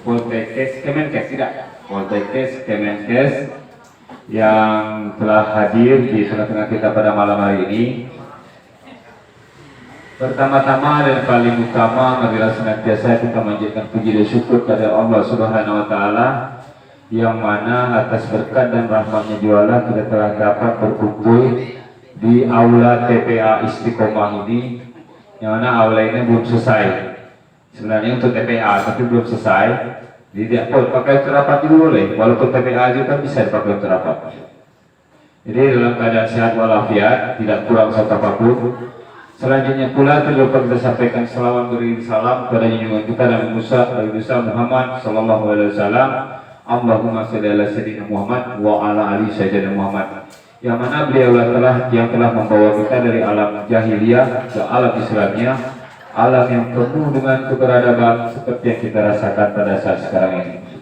Poltekkes Kemenkes tidak Poltekkes Kemenkes yang telah hadir di tengah-tengah kita pada malam hari ini. Pertama-tama dan paling utama, marilah senantiasa kita manjatkan puji dan syukur kepada Allah Subhanahu wa Ta'ala, yang mana atas berkat dan rahmatnya jualah kita telah dapat berkumpul di aula TPA Istiqomah ini, yang mana aula ini belum selesai. Sebenarnya untuk TPA tapi belum selesai. Jadi tidak pakai untuk rapat dulu boleh, walaupun TPA juga bisa dipakai untuk rapat. Jadi dalam keadaan sehat walafiat, tidak kurang satu apapun. Selanjutnya pula terlupa kita sampaikan selawat beri salam kepada junjungan kita Nabi Musa Muhammad sallallahu alaihi wasallam. Allahumma shalli ala sayyidina Muhammad wa ala ali sayyidina Muhammad. Yang mana beliau yang telah membawa kita dari alam jahiliyah ke alam Islamnya, alam yang penuh dengan keberadaban seperti yang kita rasakan pada saat sekarang ini.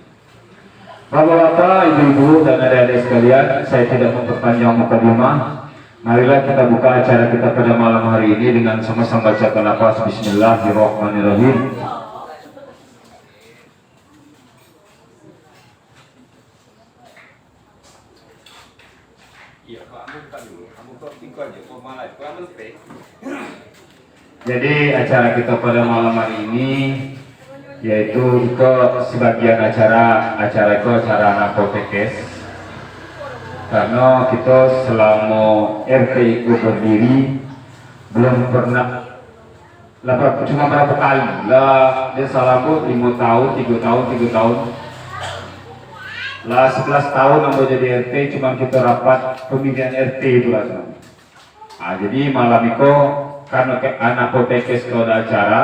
Bapak-bapak, ibu-ibu dan adik-adik sekalian, saya tidak memperpanjang mukadimah. Marilah kita buka acara kita pada malam hari ini dengan sama-sama bacakan lafaz Bismillahirrahmanirrahim. Jadi acara kita pada malam hari ini yaitu itu sebagian acara itu acara anak Poltekkes, karena kita selama RT itu berdiri belum pernah cuma berapa kali lah dia salamut 5 tahun 3 tahun lah 11 tahun nambah jadi RT, cuma kita rapat pemilihan RT itu lah. Nah, jadi malam itu karena anak Poltekkes kalau ada acara,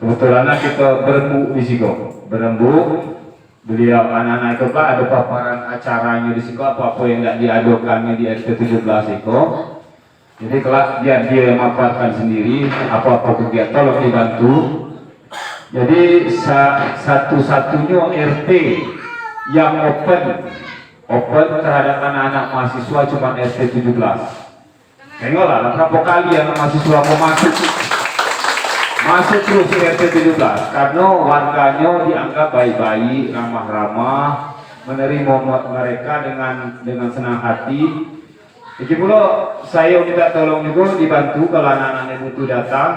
kebetulan kita berembuk di situ. Berembuk, beliau anak-anak itu Pak ada paparan acaranya di situ, apa-apa yang tidak diadukannya di RT 17 itu. Jadi kalau dia yang memaparkan sendiri, apa-apa kegiatan tolong dibantu. Jadi satu-satunya RT yang open terhadap anak-anak mahasiswa cuma RT 17. Tengoklah berapa kali yang mahasiswa mau masuk terus ke RT 17 karena warganya dianggap baik-baik, ramah-ramah, menerima mereka dengan senang hati. Jadi pula saya minta tolong juga dibantu kalau anak-anak itu datang,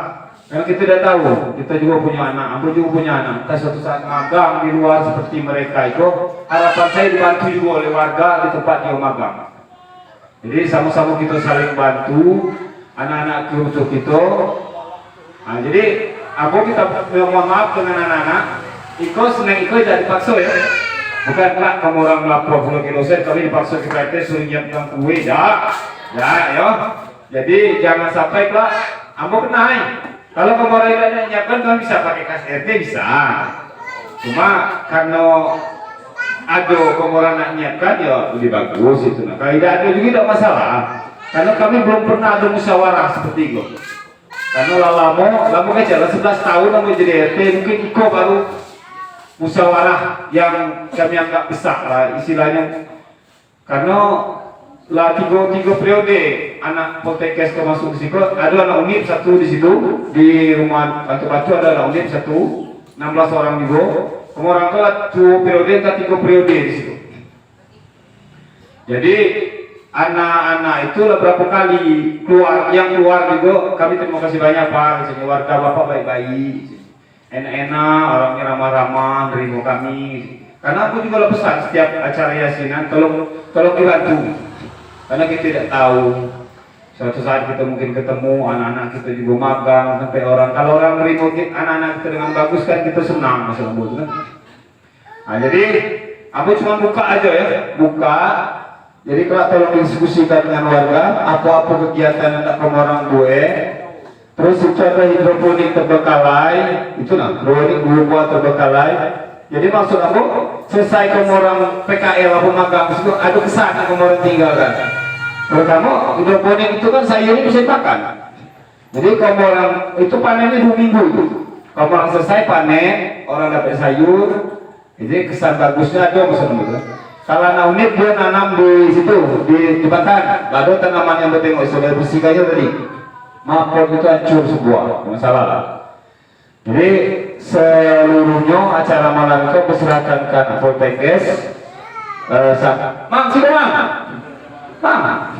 karena kita tidak tahu, kita juga punya anak, aku juga punya anak. Kita suatu saat magang di luar seperti mereka itu, harapan saya dibantu juga oleh warga di tempat dia magang. Jadi sama-sama kita saling bantu anak-anak untuk kita. Nah, jadi aku kita mohon maaf dengan anak-anak. Iko senang iko tidak dipaksa ya. Bukan lah kamu orang melapor 10 kilo sen kami dipaksa ke RT suruh nyiapkan kue, ya ya. Jadi jangan sampai lah ambo kenai. Kalau kamu orang yang nyiapkan kami bisa pakai kas RT bisa. Cuma karena ada orang nak nyiapkan ya lebih bagus itu. Nah, kalau tidak ada juga tidak masalah. Karena kami belum pernah ada musyawarah seperti itu. Karena lama aja 11 tahun kamu jadi RT, mungkin Iko baru musyawarah yang kami anggap besar lah istilahnya. Karena lah tiga periode anak Poltekkes masuk di situ, ada anak unit satu di situ di rumah Batu-Batu, ada anak unit satu 16 orang juga. Orang tua 2 periode atau 3 periode di situ. Jadi anak-anak itu berapa kali keluar juga kami terima kasih banyak Pak, misalnya warga Bapak baik-baik, enak-enak, orangnya ramah-ramah, nerima kami. Karena aku juga pesan setiap acara yasinan tolong dibantu. Karena kita tidak tahu suatu saat kita mungkin ketemu anak-anak kita juga magang sampai kalau orang nerima anak-anak kita dengan bagus kan kita senang masalah itu kan. Nah, jadi aku cuma buka aja ya, buka. Jadi kalau tolong diskusikan dengan warga apa-apa kegiatan yang kamu orang gue. Terus secara hidroponik terbekalai itu hidroponik buah terbekalai. Jadi maksud aku selesai kamu orang PKL apa magang itu ada kesan kamu orang tinggalkan. Pertama hidroponik itu kan sayurnya bisa dimakan. Jadi kamu orang itu panennya 2 minggu itu. Kamu orang selesai panen, orang dapat sayur. Jadi kesan bagusnya ada maksudnya. Kalau anak unit dia nanam di situ di jembatan, ada tanaman yang bertengok sudah bersihkannya tadi. Maaf itu hancur sebuah, masalah lah. Jadi seluruhnya acara malam itu diserahkan ke Poltekkes. Mang, sudah mang.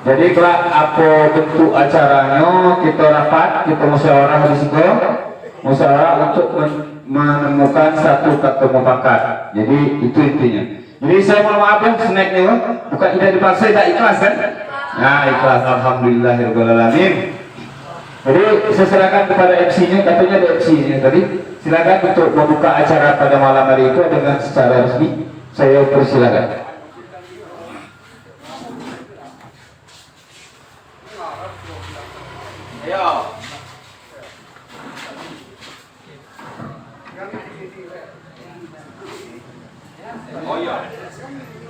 Jadi kalau apa bentuk acaranya kita rapat, kita musyawarah di situ, musyawarah untuk menemukan satu kata mufakat. Jadi itu intinya. Jadi saya mohon maaf ya snacknya, bukan tidak dipaksa, tidak ikhlas kan? Nah ikhlas, alhamdulillahirobbilalamin. Jadi saya silakan kepada MC-nya, katanya ada MC-nya tadi. Silakan untuk membuka acara pada malam hari itu dengan secara resmi. Saya persilakan. Ayo. Oh iya.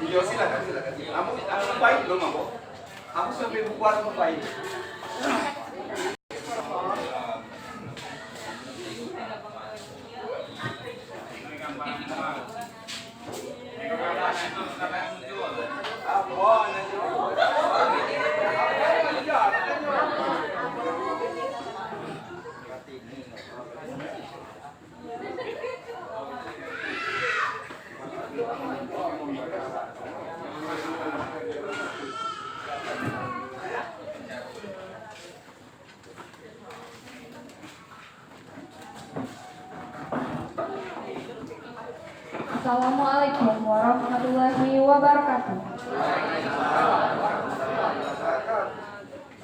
Iya silakan. Kamu baik belum aku? Aku sampai buat baik. Assalamualaikum warahmatullahi wabarakatuh.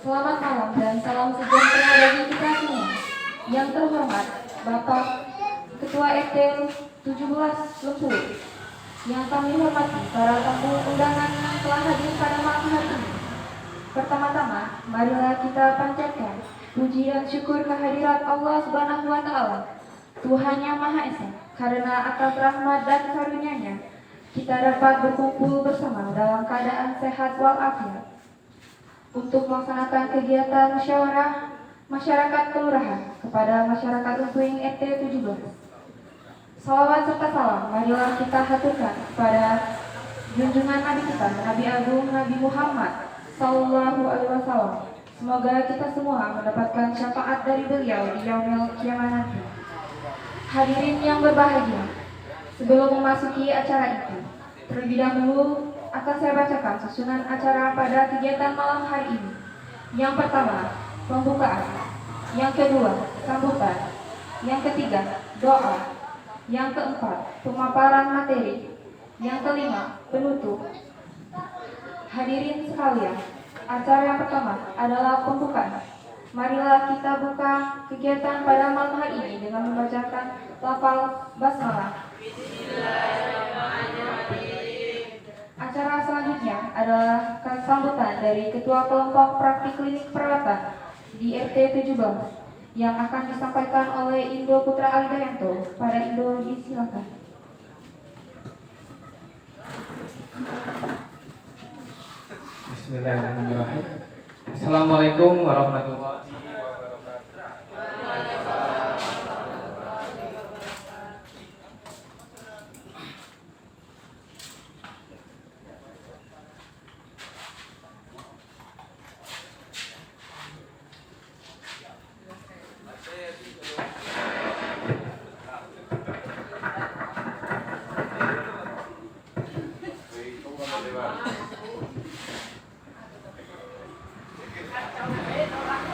Selamat malam dan salam sejahtera bagi kita semua. Yang terhormat Bapak Ketua RT 17 Lempur, yang kami hormati para tamu undangan yang telah hadir pada malam hari ini. Pertama-tama, marilah kita panjatkan puji dan syukur kehadirat Allah Subhanahu wa Ta'ala, Tuhan yang Maha Esa, karena atas rahmat dan karunia-Nya kita dapat berkumpul bersama dalam keadaan sehat walafiat untuk melaksanakan kegiatan musyawarah masyarakat kelurahan kepada masyarakat Lempuying RT 17. Salawat serta salam marilah kita haturkan kepada junjungan Nabi kita, Nabi Agung Nabi Muhammad Sallallahu Alaihi Wasallam. Semoga kita semua mendapatkan syafaat dari beliau di yaumil kiamat nanti. Hadirin yang berbahagia, sebelum memasuki acara itu, terlebih dahulu akan saya bacakan susunan acara pada kegiatan malam hari ini. Yang pertama, pembukaan. Yang kedua, sambutan. Yang ketiga, doa. Yang keempat, pemaparan materi. Yang kelima, penutup. Hadirin sekalian, acara yang pertama adalah pembukaan. Marilah kita buka kegiatan pada malam hari ini dengan membacakan lafal basmalah. Acara selanjutnya adalah sambutan dari Ketua Kelompok Praktik Klinik Perawatan di RT 17 yang akan disampaikan oleh Indo Putra Alidayanto. Pada Indo disilakan. Bismillahirrahmanirrahim. Assalamualaikum warahmatullahi wabarakatuh.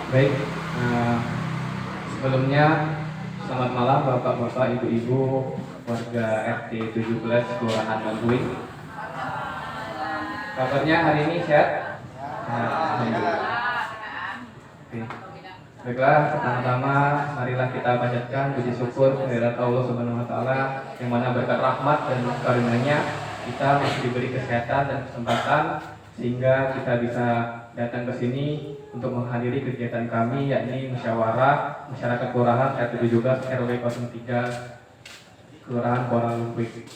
Baik, sebelumnya selamat malam Bapak-bapak, Ibu-ibu warga RT 17 Kelurahan Lempuying. Kabarnya hari ini sehat? Alhamdulillah. Oke. Baiklah, pertama-tama marilah kita panjatkan puji syukur kehadirat Allah Subhanahu wa Ta'ala, yang mana berkat rahmat dan karunia-Nya kita masih diberi kesehatan dan kesempatan sehingga kita bisa datang ke sini untuk menghadiri kegiatan kami, yakni musyawarah masyarakat kelurahan RT 17 RW 03 Kelurahan Kuala Lempuying.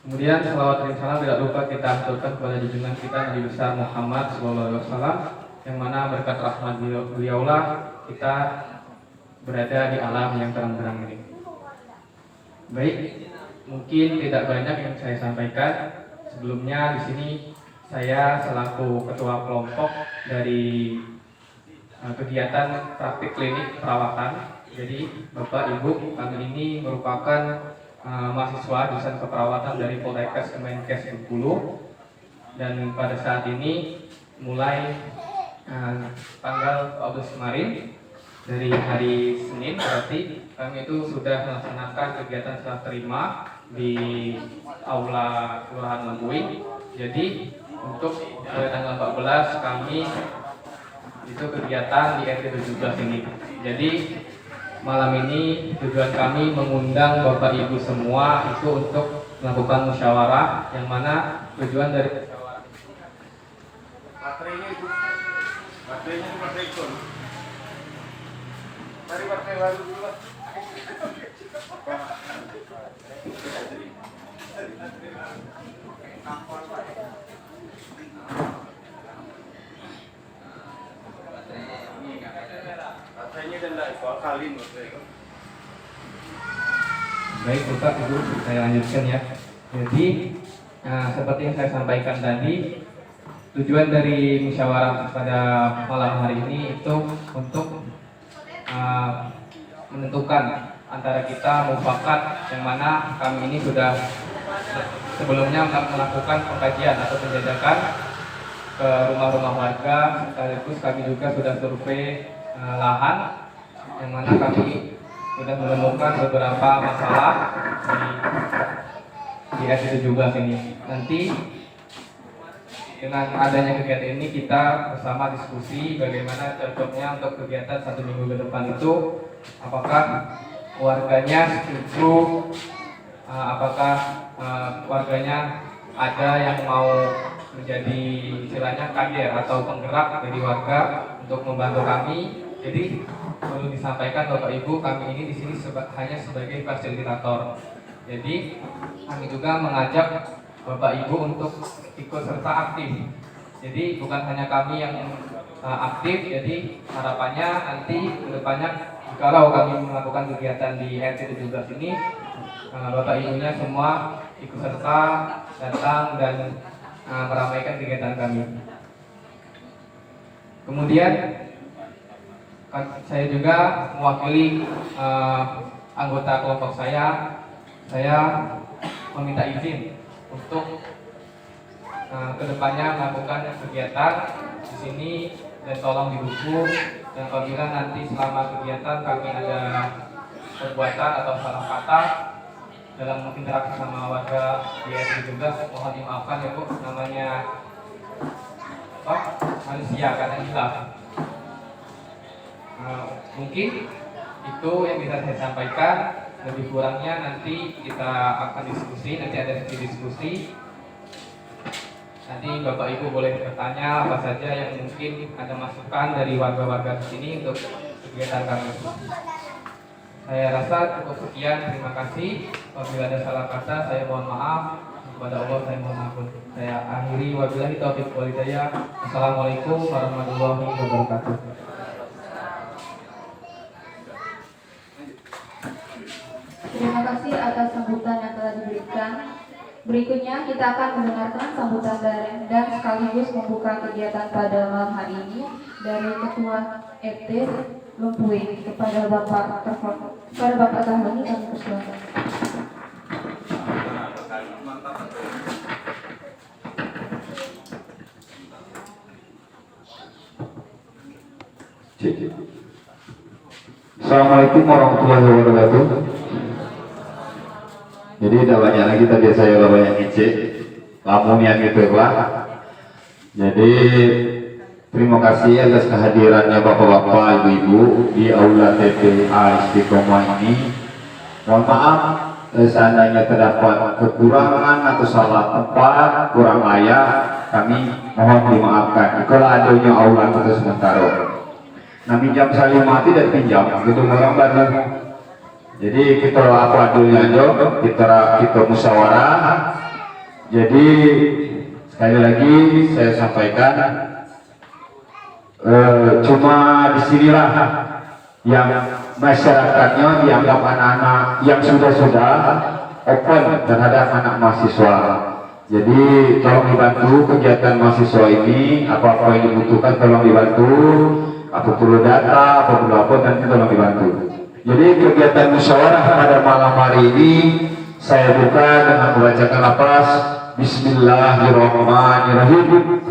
Kemudian salawat dan salam tidak lupa kita aturkan kepada junjungan kita Nabi besar Muhammad SAW, yang mana berkat rahmat beliaulah kita berada di alam yang terang-terang ini. Baik, mungkin tidak banyak yang saya sampaikan. Sebelumnya di sini saya selaku ketua kelompok dari kegiatan praktik klinik perawatan. Jadi Bapak Ibu, kami ini merupakan mahasiswa jurusan keperawatan dari Poltekkes Kemenkes Bengkulu, dan pada saat ini mulai tanggal 12 kemarin dari hari Senin berarti kami itu sudah melaksanakan kegiatan serah terima di aula Kelurahan Lempuing. Jadi untuk tanggal 14 kami itu kegiatan di RT 17 ini. Jadi malam ini tujuan kami mengundang Bapak Ibu semua itu untuk melakukan musyawarah, yang mana tujuan dari musyawarah Baterainya baterai ikon. Cari baterai baru dulu lah. Baterainya dan lah soal kalin baterai. Baik Bapak Ibu, saya lanjutkan ya. Jadi seperti yang saya sampaikan tadi, tujuan dari musyawarah pada malam hari ini itu untuk menentukan antara kita mufakat, yang mana kami ini sudah sebelumnya melakukan pengkajian atau penjajakan ke rumah-rumah warga, sekaligus kami juga sudah survei lahan, yang mana kami sudah menemukan beberapa masalah di RT 17 ini. Nanti dengan adanya kegiatan ini kita bersama diskusi bagaimana cocoknya untuk kegiatan 1 minggu ke depan itu, apakah warganya setuju, apakah warganya ada yang mau menjadi istilahnya kader atau penggerak dari warga untuk membantu kami. Jadi perlu disampaikan Bapak Ibu, kami ini di sini hanya sebagai fasilitator. Jadi kami juga mengajak Bapak Ibu untuk ikut serta aktif. Jadi bukan hanya kami yang aktif. Jadi harapannya nanti kedepannya kalau kami melakukan kegiatan di RT 17 ini, Bapak Ibunya semua ikut serta datang dan meramaikan kegiatan kami. Kemudian saya juga mewakili anggota kelompok saya meminta izin untuk kedepannya melakukan kegiatan di sini, dan tolong didukung. Dan apabila nanti selama kegiatan kami ada perbuatan atau salah kata dalam interaksi sama warga di RT juga, mohon dimaafkan ya Bu, namanya manusia kadang hilaf. Mungkin itu yang bisa saya sampaikan. Lebih kurangnya nanti kita akan diskusi, nanti ada sesi diskusi. Nanti Bapak Ibu boleh bertanya apa saja yang mungkin ada masukan dari warga-warga di sini untuk kegiatan kami. Saya rasa cukup sekian, terima kasih. Apabila ada salah kata saya mohon maaf. Kepada Allah saya mohon ampun. Saya akhiri, wabillahi taufiq wal hidayah. Assalamualaikum warahmatullahi wabarakatuh. Terima kasih atas sambutan yang telah diberikan. Berikutnya kita akan mendengarkan sambutan dan sekaligus membuka kegiatan pada malam hari ini dari Ketua RT Lempuing. Kepada Bapak Dahlan kami persilakan. Assalamualaikum warahmatullahi wabarakatuh. Jadi tidak banyak lagi tadi saya banyak ngecek lamun yang gitu lah. Jadi terima kasih atas kehadirannya bapak-bapak, ibu-ibu di aula TPA Istiqomah ini. Mohon maaf seandainya terdapat kekurangan atau salah tempat, kurang layak, kami mohon dimaafkan. Kalau adanya aula kita sementara. Nah, pinjam saya mati dan pinjam gedung orang baru. Jadi kita apa adilnya aja, kita musyawarah. Jadi sekali lagi saya sampaikan, cuma disinilah yang masyarakatnya dianggap anak-anak yang sudah open terhadap anak mahasiswa. Jadi tolong dibantu kegiatan mahasiswa ini, apa-apa yang dibutuhkan tolong dibantu. apa perlu data, apa perlu apa, nanti tolong dibantu. Jadi kegiatan musyawarah pada malam hari ini saya buka dengan membacakan lafaz Bismillahirrahmanirrahim.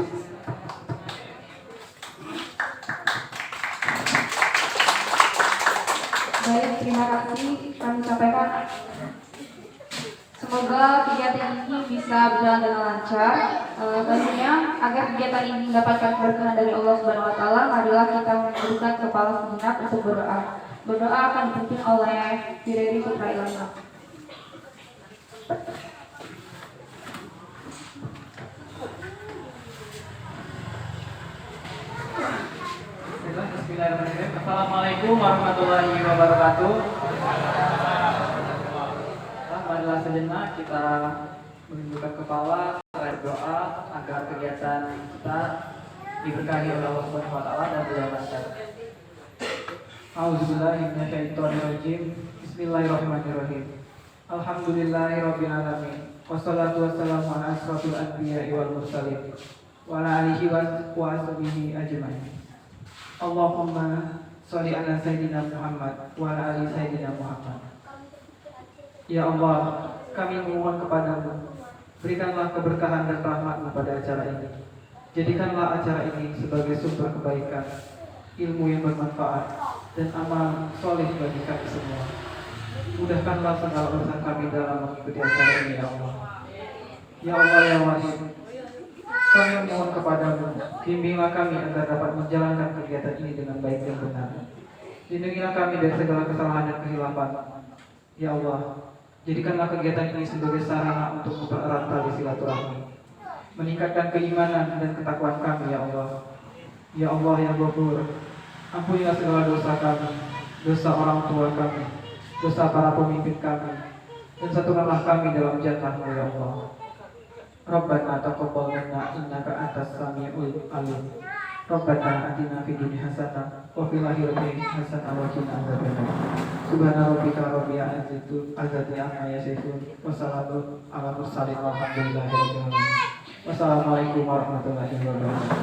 Baik, terima kasih kami sampaikan. Semoga kegiatan ini bisa berjalan dengan lancar. Tentunya agar kegiatan ini mendapatkan keberkahan dari Allah Subhanahu Wa Taala, marilah kita menundukkan kepala sejenak untuk berdoa. Berdoa akan dipimpin oleh Direri Putra Ilham. Bismillahirrahmanirrahim. Assalamualaikum warahmatullahi wabarakatuh. Marilah sejenak kita menundukkan kepala, berdoa agar kegiatan kita diberkahi oleh Allah Subhanahu wa taala dan berjalan lancar. A'udzubillahi minasyaitonirrajim. Bismillahirrahmanirrahim. Alhamdulillahirabbil alamin. Wassalatu wassalamu ala asrofil anbiya'i wal mursalin wa ala alihi wa sahbihi ajmain. Allahumma sholli ala sayyidina Muhammad wa ala ali sayyidina Muhammad. Ya Allah, kami memohon kepadamu, berikanlah keberkahan dan rahmat-Mu pada acara ini. Jadikanlah acara ini sebagai sumber kebaikan, ilmu yang bermanfaat, dan amal soleh bagi kami semua. Mudahkanlah segala urusan kami dalam mengikuti acara ini, ya Allah. Ya Allah, ya Wahid, kami memohon kepadamu, bimbinglah kami agar dapat menjalankan kegiatan ini dengan baik dan benar. Lindungilah kami dari segala kesalahan dan kehilapan. Ya Allah, jadikanlah kegiatan ini sebagai sarana untuk mempererat tali silaturahmi, meningkatkan keimanan dan ketakwaan kami, ya Allah. Ya Allah, ya Ghafur, ampunilah segala dosa kami, dosa orang tua kami, dosa para pemimpin kami, dan satukanlah kami dalam jannah-Mu, ya Allah. Rabbana taqabbal minna innaka antas samiul alim. Rabbana atina fid dunya hasanah wa fil akhirati hasanah wa qina adzabannar. Subhana rabbika rabbil izzati amma yasifun wa salamun ala mursalin walhamdulillahi rabbil alamin. Wassalamualaikum warahmatullahi wabarakatuh.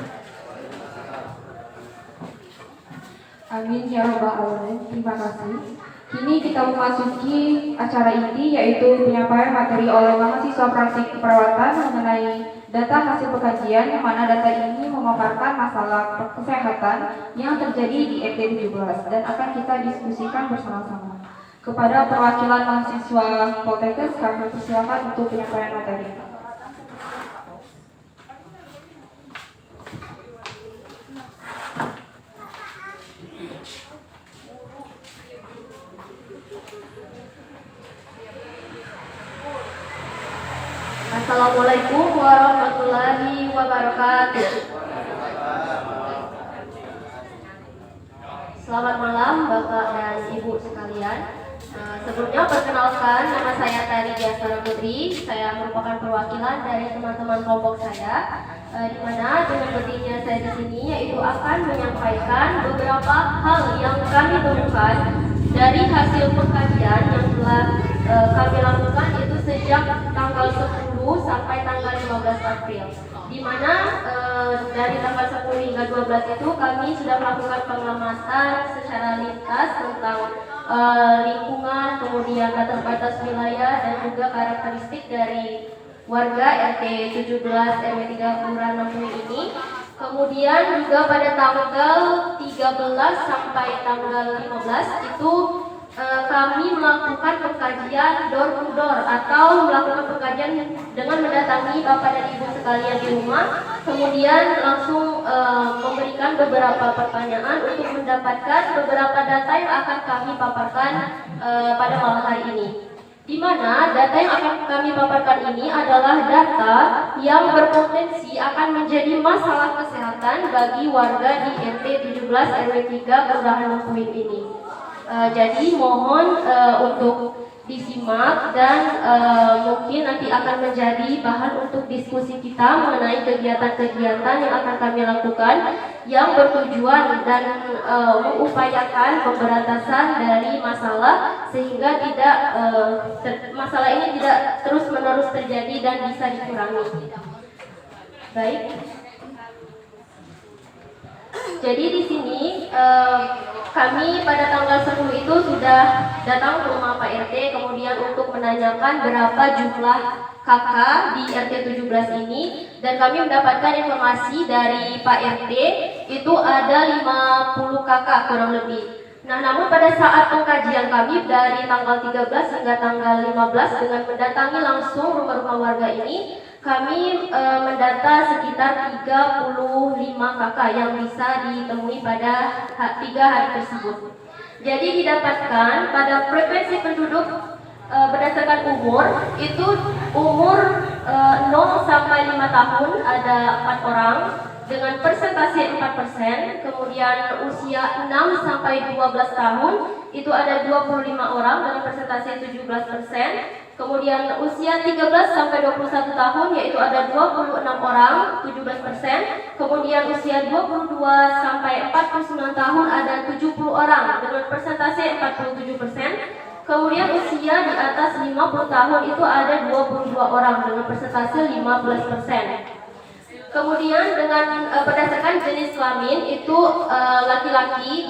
Amin ya rabbal alamin. Terima kasih. Kini kita memasuki acara inti, yaitu penyampaian materi oleh mahasiswa praktik keperawatan mengenai data hasil pengkajian, yang mana data ini memaparkan masalah kesehatan yang terjadi di ET 17 dan akan kita diskusikan bersama-sama. Kepada perwakilan mahasiswa Poltekkes, kami persilakan untuk penyampaian materi. Assalamualaikum warahmatullahi wabarakatuh. Selamat malam Bapak dan Ibu sekalian. Sebelumnya perkenalkan, nama saya Tari Diastara Putri. Saya merupakan perwakilan dari teman-teman kelompok saya, di mana dengan berdirinya saya di sini yaitu akan menyampaikan beberapa hal yang kami temukan dari hasil pengkajian yang telah kami lakukan itu sejak tanggal 10 sampai tanggal 15 April, di mana dari tanggal 10 hingga 12 itu kami sudah melakukan pengamatan secara lintas tentang lingkungan, kemudian batas-batas wilayah dan juga karakteristik dari warga RT 17 RW 3 Kelurahan Lempuy ini. Kemudian juga pada tanggal 13 sampai tanggal 15 itu kami melakukan pengkajian door to door atau melakukan pengkajian dengan mendatangi Bapak dan Ibu sekalian di rumah, kemudian langsung memberikan beberapa pertanyaan untuk mendapatkan beberapa data yang akan kami paparkan pada malam hari ini. Di mana data yang akan kami paparkan ini adalah data yang berpotensi akan menjadi masalah kesehatan bagi warga di RT 17 RW 3 Kelurahan Lempuy ini. Jadi mohon untuk disimak dan mungkin nanti akan menjadi bahan untuk diskusi kita mengenai kegiatan-kegiatan yang akan kami lakukan yang bertujuan dan mengupayakan pemberantasan dari masalah sehingga tidak masalah ini tidak terus-menerus terjadi dan bisa dikurangi. Baik. Jadi di sini kami pada tanggal 10 itu sudah datang ke rumah Pak RT kemudian untuk menanyakan berapa jumlah kakak di RT 17 ini, dan kami mendapatkan informasi dari Pak RT itu ada 50 kakak kurang lebih. Nah, namun pada saat pengkajian kami dari tanggal 13 hingga tanggal 15 dengan mendatangi langsung rumah-rumah warga ini, kami mendata sekitar 35 kakak yang bisa ditemui pada 3 hari tersebut. Jadi didapatkan pada frekuensi penduduk berdasarkan umur, itu umur 0 sampai 5 tahun ada 4 orang dengan persentase 4%, kemudian usia 6 sampai 12 tahun itu ada 25 orang dengan persentase 17%, kemudian usia 13 sampai 21 tahun yaitu ada 26 orang 17%, kemudian usia 22 sampai 49 tahun ada 70 orang dengan persentase 47%. Kemudian usia di atas 50 tahun itu ada 22 orang dengan persentase 15%. Kemudian dengan berdasarkan jenis kelamin itu laki-laki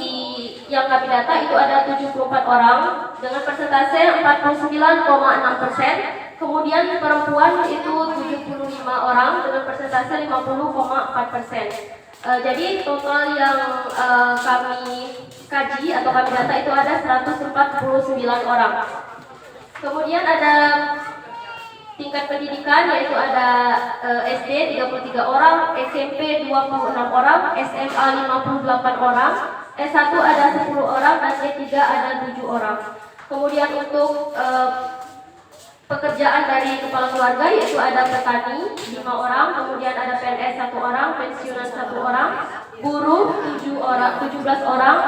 yang kami data itu ada 74 orang dengan persentase 49,6%. Kemudian perempuan itu 75 orang dengan persentase 50,4%. Jadi total yang kami kaji atau kami data itu ada 149 orang. Kemudian ada tingkat pendidikan yaitu ada SD 33 orang, SMP 26 orang, SMA 58 orang, S1 ada 10 orang, dan S3 ada 7 orang. Kemudian untuk pekerjaan dari kepala keluarga yaitu ada petani 5 orang, kemudian ada PNS 1 orang, pensiunan 1 orang, buruh 17 orang,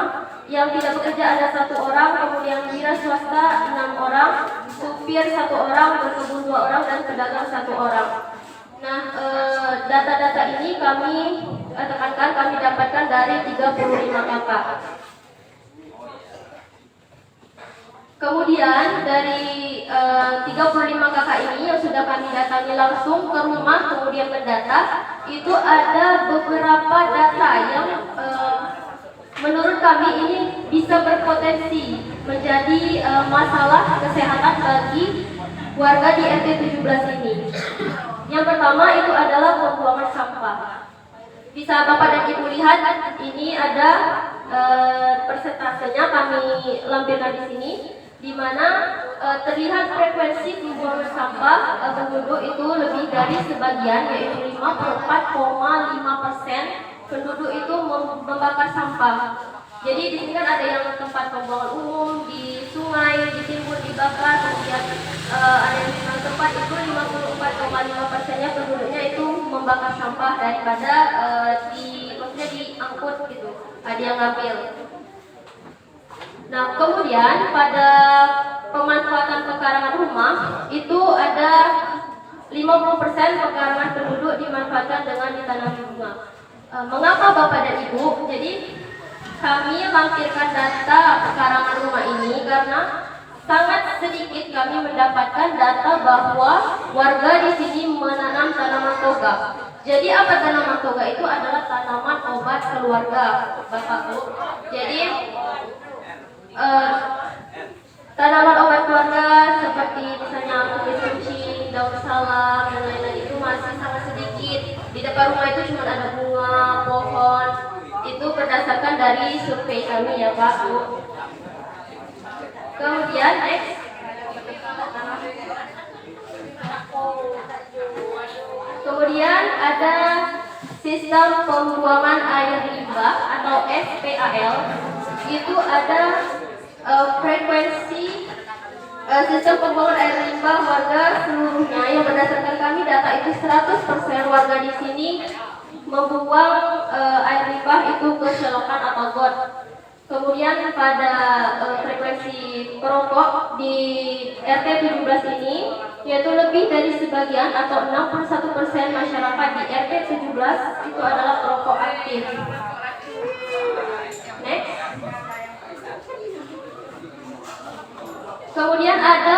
yang tidak bekerja ada 1 orang, kemudian wira swasta 6 orang, supir 1 orang, berkebun 2 orang, dan pedagang 1 orang. Nah, data-data ini kami tekankan kami dapatkan dari 35 kakak. Kemudian dari 35 kakak ini yang sudah kami datangi langsung ke rumah kemudian mendata, itu ada beberapa data yang menurut kami ini bisa berpotensi menjadi masalah kesehatan bagi warga di RT 17 ini. Yang pertama itu adalah pembuangan sampah. Bisa Bapak dan Ibu lihat ini ada persentasenya kami lampirkan di sini, di mana terlihat frekuensi pembuangan sampah penduduk itu lebih dari sebagian, yaitu 54,5% penduduk itu membakar sampah. Jadi di sini kan ada yang tempat pembuangan umum di sungai ditimbun dibakar, kemudian ada yang di tempat itu 54,5%-nya penduduknya itu membakar sampah daripada maksudnya diangkut gitu, ada yang ngambil. Nah, kemudian pada pemanfaatan pekarangan rumah itu ada 50% pekarangan penduduk dimanfaatkan dengan ditanami bunga. Mengapa Bapak dan Ibu? Jadi kami lampirkan data pekarangan rumah ini karena sangat sedikit kami mendapatkan data bahwa warga di sini menanam tanaman toga. Jadi apa tanaman toga itu adalah tanaman obat keluarga, Bapak Bu. Jadi tanaman obat keluarga seperti misalnya kumis kucing, daun salam, dan lain-lain itu masih sangat sedikit. Di depan rumah itu cuma ada bunga, pohon. Itu berdasarkan dari survei kami ya Pak Bu. Kemudian next. Kemudian ada sistem pembuangan air limbah atau SPAL. Itu ada frekuensi sistem pembuangan air limbah warga seluruhnya yang berdasarkan kami data itu 100% warga di sini membuang air limbah itu ke selokan atau got. Kemudian pada frekuensi perokok di RT 17 ini yaitu lebih dari sebagian atau 61% masyarakat di RT 17 itu adalah perokok aktif. Next. Kemudian ada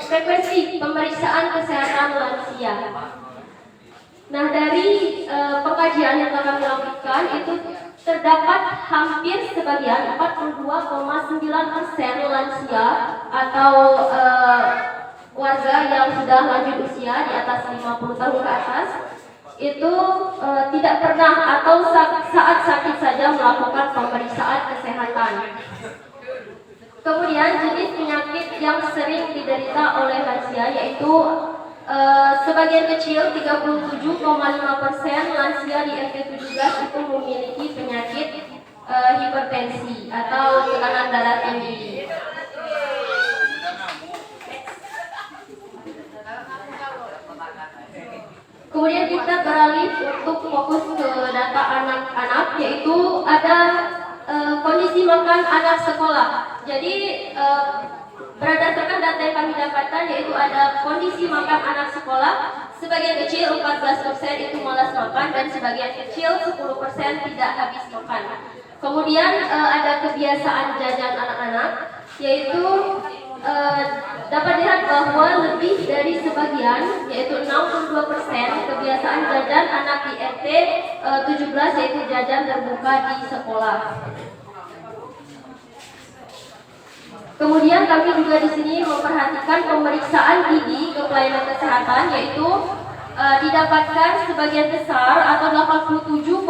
frekuensi pemeriksaan kesehatan lansia. Nah, dari pengkajian yang telah kami lakukan itu terdapat hampir sebagian 42,9% lansia atau warga yang sudah lanjut usia di atas 50 tahun ke atas itu tidak pernah atau saat sakit saja melakukan pemeriksaan kesehatan. Kemudian jenis penyakit yang sering diderita oleh lansia yaitu sebagian kecil 37,5% lansia di RT 17 itu memiliki penyakit hipertensi atau tekanan darah tinggi. Kemudian kita beralih untuk fokus ke data anak-anak, yaitu ada kondisi makan anak sekolah. Jadi berdasarkan data yang kami dapatkan, yaitu ada kondisi makan anak sekolah, sebagian kecil 14% itu malas makan dan sebagian kecil 10% tidak habis makan. Kemudian ada kebiasaan jajan anak-anak, yaitu dapat dilihat bahwa lebih dari sebagian, yaitu 62% kebiasaan jajan anak di RT 17 yaitu jajan terbuka di sekolah. Kemudian kami juga di sini memperhatikan pemeriksaan gigi ke pelayanan kesehatan, yaitu didapatkan sebagian besar atau 87,5%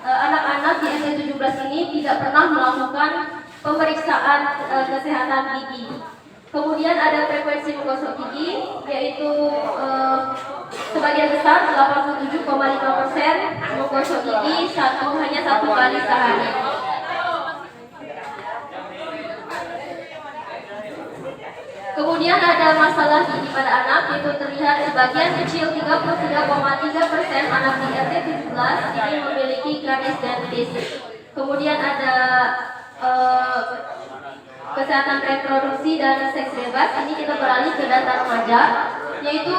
anak-anak di RT 17 ini tidak pernah melakukan pemeriksaan kesehatan gigi. Kemudian ada frekuensi menggosok gigi, yaitu sebagian besar 87,5% menggosok gigi hanya satu kali sehari. Kemudian ada masalah gigi pada anak, yaitu terlihat sebagian kecil 33,3% anak di RT 17 ini memiliki karies dentis. Kemudian ada kesehatan reproduksi dan seks bebas. Ini kita beralih ke data remaja, yaitu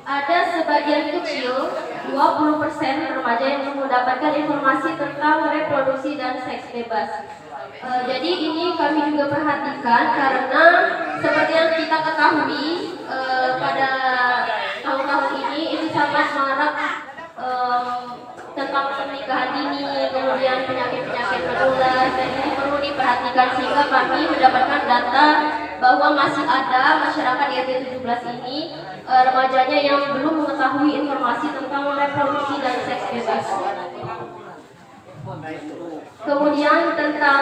ada sebagian kecil 20% remaja yang mendapatkan informasi tentang reproduksi dan seks bebas. Jadi ini kami juga perhatikan karena seperti yang kita ketahui pada tahun-tahun ini itu sangat marak tentang pernikahan dini, kemudian penyakit-penyakit menular, dan ini perlu diperhatikan sehingga kami mendapatkan data bahwa masih ada masyarakat di RT 17 ini remajanya yang belum mengetahui informasi tentang reproduksi dan seks bebas. Kemudian tentang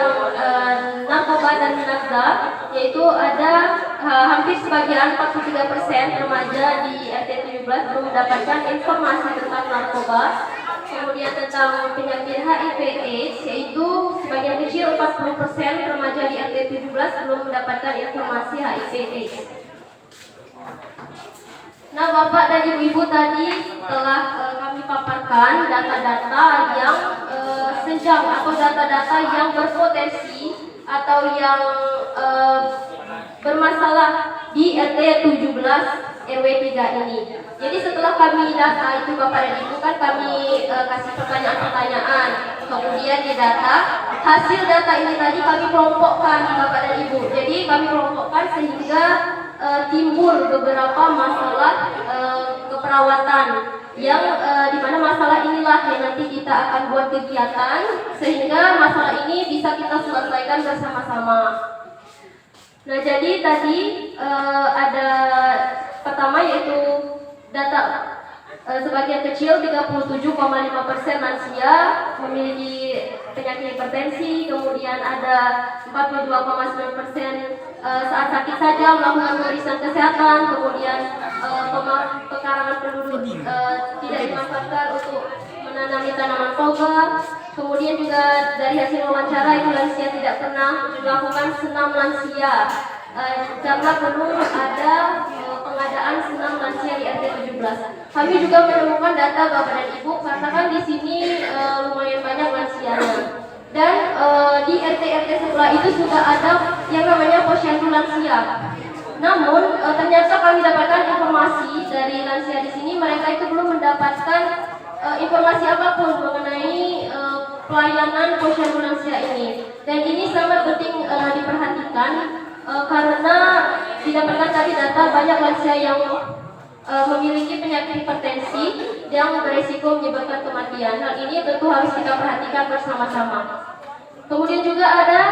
narkoba dan nafsa, yaitu ada hampir sebagian 43% remaja di RT 17 belum mendapatkan informasi tentang narkoba. Kemudian tentang penyakit HIV/AIDS, yaitu sebagian kecil 40% remaja di RT 17 belum mendapatkan informasi HIV/AIDS. Nah, Bapak dan Ibu-ibu tadi telah kami paparkan data-data yang senjang atau data-data yang berpotensi atau yang bermasalah di RT 17 RW 3 ini. Jadi setelah kami data itu Bapak dan Ibu, kan kami kasih pertanyaan-pertanyaan, kemudian di data, hasil data ini tadi kami kelompokkan Bapak dan Ibu. Jadi kami kelompokkan sehingga timbul beberapa masalah keperawatan yang dimana masalah inilah yang nanti kita akan buat kegiatan sehingga masalah ini bisa kita selesaikan bersama-sama. Nah, jadi tadi ada pertama yaitu data sebagian kecil 37,5% lansia memiliki penyakit hipertensi, kemudian ada 42,9% saat sakit saja melakukan pemeriksaan kesehatan, kemudian pekarangan penduduk tidak dimanfaatkan untuk menanami tanaman toga. Kemudian juga dari hasil wawancara itu lansia tidak pernah melakukan senam lansia karena perlu ada pengadaan senam lansia di RT 17. Kami juga menemukan data Bapak dan Ibu karena kan di sini lumayan banyak lansianya. Dan di RT-RT sebelah itu sudah ada yang namanya posyandu lansia. Namun ternyata kami dapatkan informasi dari lansia di sini mereka itu belum mendapatkan informasi apapun mengenai pelayanan posyandu lansia ini. Dan ini sangat penting diperhatikan karena didapatkan tadi data banyak lansia yang memiliki penyakit hipertensi yang berisiko menyebabkan kematian. Hal ini tentu harus kita perhatikan bersama-sama. Kemudian juga ada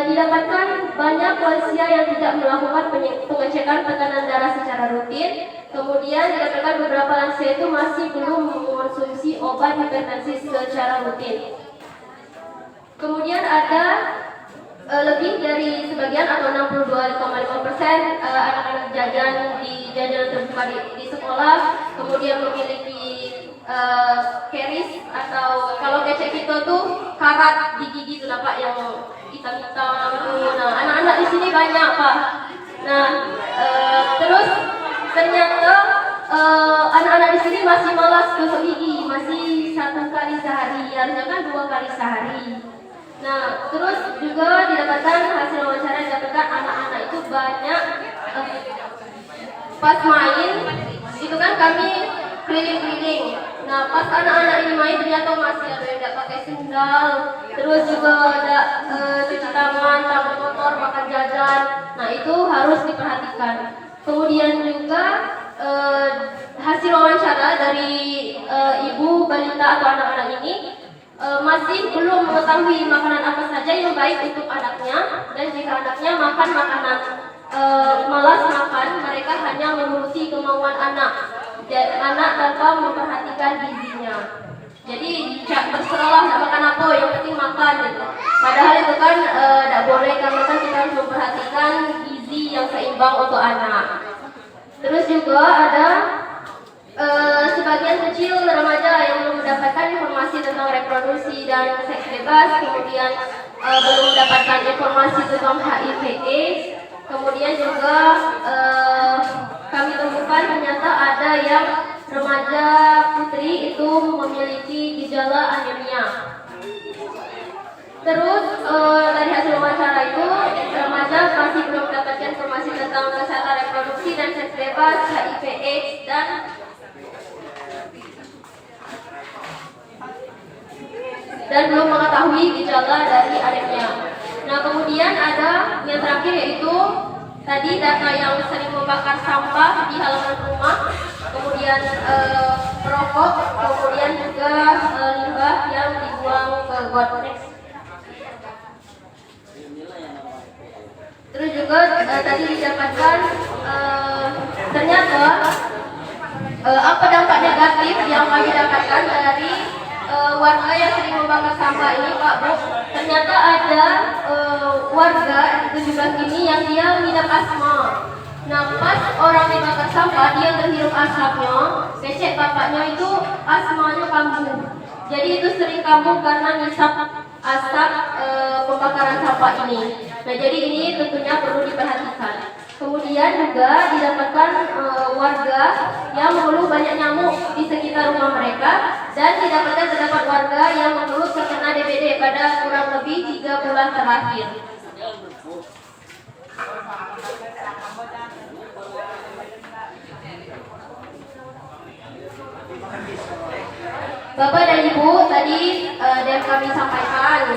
didapatkan banyak lansia yang tidak melakukan pengecekan tekanan darah secara rutin. Kemudian didapatkan beberapa lansia itu masih belum mengonsumsi obat hipertensi secara rutin. Kemudian ada lebih dari sebagian atau 62,5% anak-anak jajan di jajanan terbuka di sekolah, kemudian memiliki caries atau kalau kecek kita tuh karat di gigi itu Pak yang hitam-hitam. Nah, anak-anak di sini banyak Pak. Nah, terus ternyata anak-anak di sini masih malas gosok gigi, masih 1 kali sehari, harusnya kan 2 kali sehari. Nah, terus juga didapatkan hasil wawancara didapatkan anak-anak itu banyak pas main itu kan kami keliling-keliling. Nah, pas anak-anak ini main ternyata masih ada yang tidak pakai sendal, terus juga ada cuci tangan, taruh motor, makan jajan. Nah, itu harus diperhatikan. Kemudian juga hasil wawancara dari ibu balita atau anak-anak ini masih belum mengetahui makanan apa saja yang baik untuk anaknya, dan jika anaknya makan makanan malas makan, mereka hanya menuruti kemauan anak tanpa memperhatikan gizinya. Jadi terserahlah nak makan apa, yang penting makan gitu. Padahal itu kan tidak boleh, karena kan kita harus memperhatikan gizi yang seimbang untuk anak. Terus juga ada sebagian kecil remaja yang belum mendapatkan informasi tentang reproduksi dan seks bebas, kemudian belum mendapatkan informasi tentang HIV/AIDS. Kemudian juga kami temukan ternyata ada yang remaja putri itu memiliki gejala anemia. Terus dari hasil wawancara itu remaja masih belum mendapatkan informasi tentang kesehatan reproduksi dan seks bebas, HIV/AIDS dan belum mengetahui gejala dari anemia. Nah, kemudian ada yang terakhir yaitu tadi data yang sering membakar sampah di halaman rumah, kemudian perokok, kemudian juga limbah yang dibuang ke got. Terus juga tadi didapatkan ternyata apa dampak negatif yang kami dapatkan dari warga yang sering membakar sampah ini Pak Bu. Ternyata ada warga 17 ini yang dia mengidap asma. Nah, pas orang dibakar sampah dia terhirup asapnya, becek bapaknya itu asmanya kambuh. Jadi itu sering kambuh karena ngisap asap pembakaran sampah ini. Nah, jadi ini tentunya perlu diperhatikan. Kemudian juga didapatkan warga yang mengeluh banyak nyamuk di sekitar rumah mereka, dan terdapat warga yang mengeluh terkena DBD pada kurang lebih 3 bulan terakhir. Bapak dan Ibu, tadi yang kami sampaikan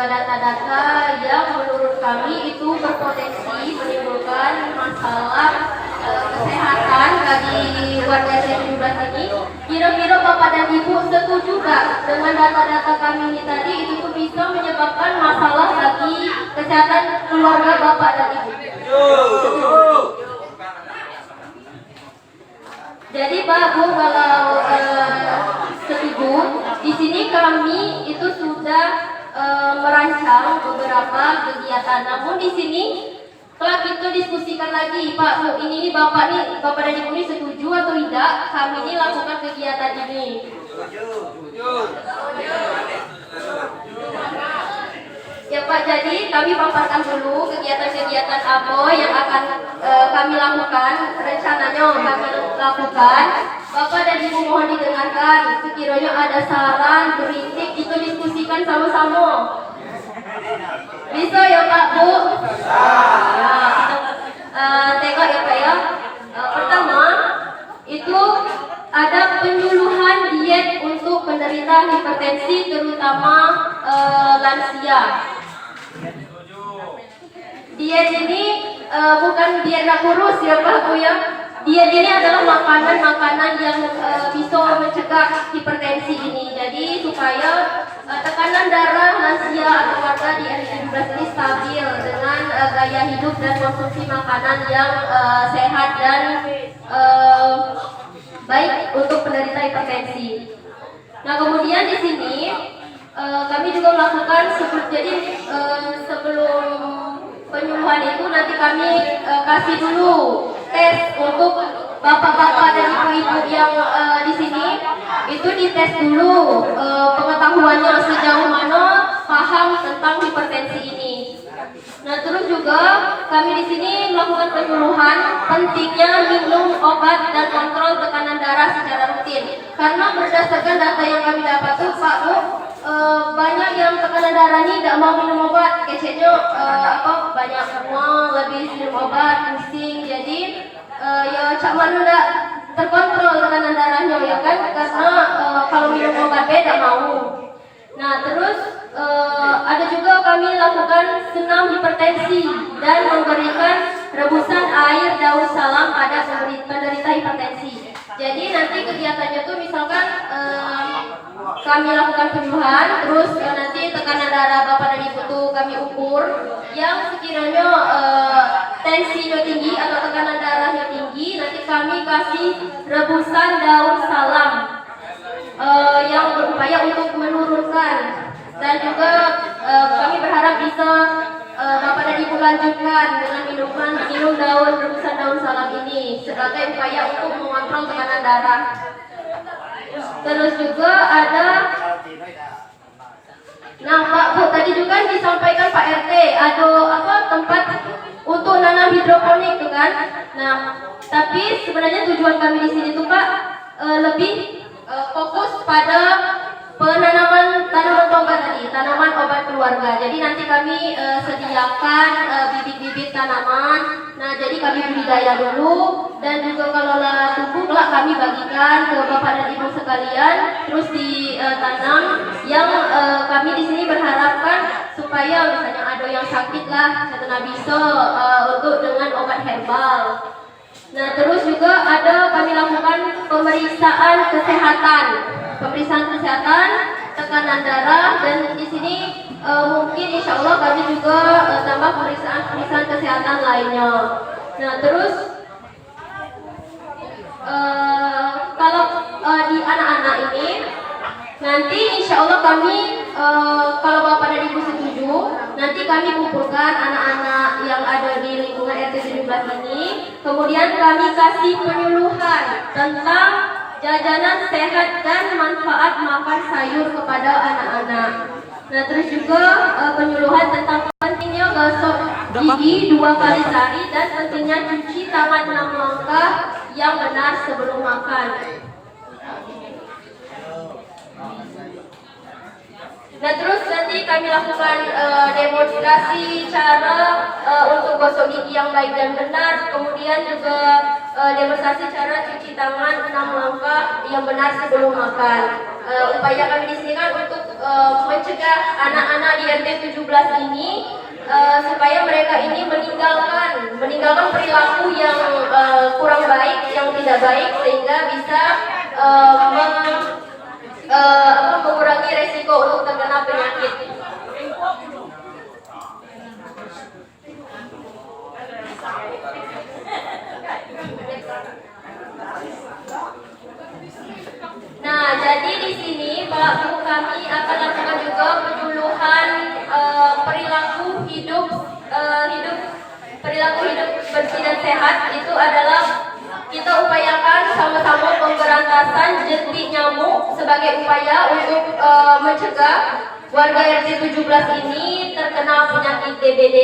data-data yang menurut kami itu berpotensi menimbulkan masalah kesehatan bagi warga C17 ini. Kira-kira Bapak dan Ibu setuju gak dengan data-data kami ini tadi itu tuh bisa menyebabkan masalah bagi kesehatan keluarga Bapak dan Ibu? Jadi Pak Bu, kalau setuju, di sini kami itu sudah merancang beberapa kegiatan. Namun di sini telah kita diskusikan lagi, Pak Bu, ini Bapak dan Ibu ini setuju atau tidak kami ini lakukan kegiatan ini? Ya Pak, jadi kami paparkan dulu kegiatan-kegiatan apa yang akan kami lakukan, rencananya kami lakukan. Bapak dan Ibu mohon didengarkan, sekiranya ada saran, kritik, itu diskusikan sama-sama. Bisa ya Pak Bu? Nah, kita tengok ya Pak ya. Pertama, itu ada penyuluhan diet untuk penderita hipertensi, terutama lansia. Diet ini bukan diet nak kurus ya Pak Bu ya. diet ini adalah makanan-makanan yang bisa mencegah hipertensi ini. Jadi supaya tekanan darah lansia atau warga di RT 17 ini stabil dengan gaya hidup dan konsumsi makanan yang sehat dan baik untuk penderita hipertensi. Nah, kemudian di sini kami juga melakukan sebelum penyuluhan itu nanti kami kasih dulu tes untuk bapak-bapak dan ibu-ibu yang di sini, itu dites dulu pengetahuannya sejauh mana paham tentang hipertensi ini. Nah, terus juga kami di sini melakukan penyuluhan pentingnya minum obat dan kontrol tekanan darah secara rutin. Karena berdasarkan data yang kami dapat tuh Pak Bu, banyak yang tekanan darah ini tidak mau minum obat, keceknya banyak mual, lebih minum obat, pusing. Jadi ya cak mana tidak terkontrol tekanan darahnya ya kan, karena kalau minum obat beda mau. Nah, terus ada juga kami lakukan senam hipertensi dan memberikan rebusan air daun salam pada penderita hipertensi. Jadi nanti kegiatannya tuh misalkan kami lakukan penyuluhan, terus nanti tekanan darah bapak dan ibu tuh kami ukur, yang sekiranya tensinya tinggi atau tekanan darahnya tinggi, nanti kami kasih rebusan daun salam yang berupaya untuk menurunkan, dan juga kami berharap bisa bapak dan ibu lanjutkan dengan minum rebusan daun salam ini sebagai upaya untuk mengontrol tekanan darah. Terus juga ada, nah Pak Bu tadi juga disampaikan Pak RT ada tempat untuk nanam hidroponik tuh kan. Nah, tapi sebenarnya tujuan kami di sini tuh Pak lebih fokus pada penanaman tanaman obat tadi, tanaman obat keluarga. Jadi nanti kami sediakan bibit-bibit tanaman. Nah, jadi kami budidaya dulu, dan juga kalau tumbuh kelak kami bagikan ke bapak dan ibu sekalian, terus ditanam. Yang kami di sini berharapkan supaya misalnya ada yang sakit lah, kata bisa untuk dengan obat herbal. Nah, terus juga ada kami lakukan pemeriksaan kesehatan, tekanan darah, dan di sini mungkin insya Allah kami juga tambah pemeriksaan kesehatan lainnya. Nah, terus kalau di anak-anak ini nanti insya Allah kami kalau bapak dan ibu setuju, nanti kami kumpulkan anak-anak yang ada di lingkungan RT 17 ini, kemudian kami kasih penyuluhan tentang jajanan sehat dan manfaat makan sayur kepada anak-anak. Nah, terus juga penyuluhan tentang pentingnya gosok gigi 2 kali sehari dan pentingnya cuci tangan 6 langkah yang benar sebelum makan. Nah, terus nanti kami lakukan demonstrasi cara untuk gosok gigi yang baik dan benar, kemudian juga demonstrasi cara cuci tangan 6 langkah yang benar sebelum makan. Upaya kami di sini kan untuk mencegah anak-anak di RT 17 ini supaya mereka ini meninggalkan perilaku yang kurang baik, yang tidak baik, sehingga bisa mengurangi resiko untuk terkena penyakit. Nah, jadi di sini Pak Bu kami akan lakukan juga penyuluhan perilaku hidup bersih dan sehat. Itu adalah kita upayakan sama-sama pemberantasan jentik nyamuk sebagai upaya untuk mencegah warga RT 17 ini terkena penyakit DBD.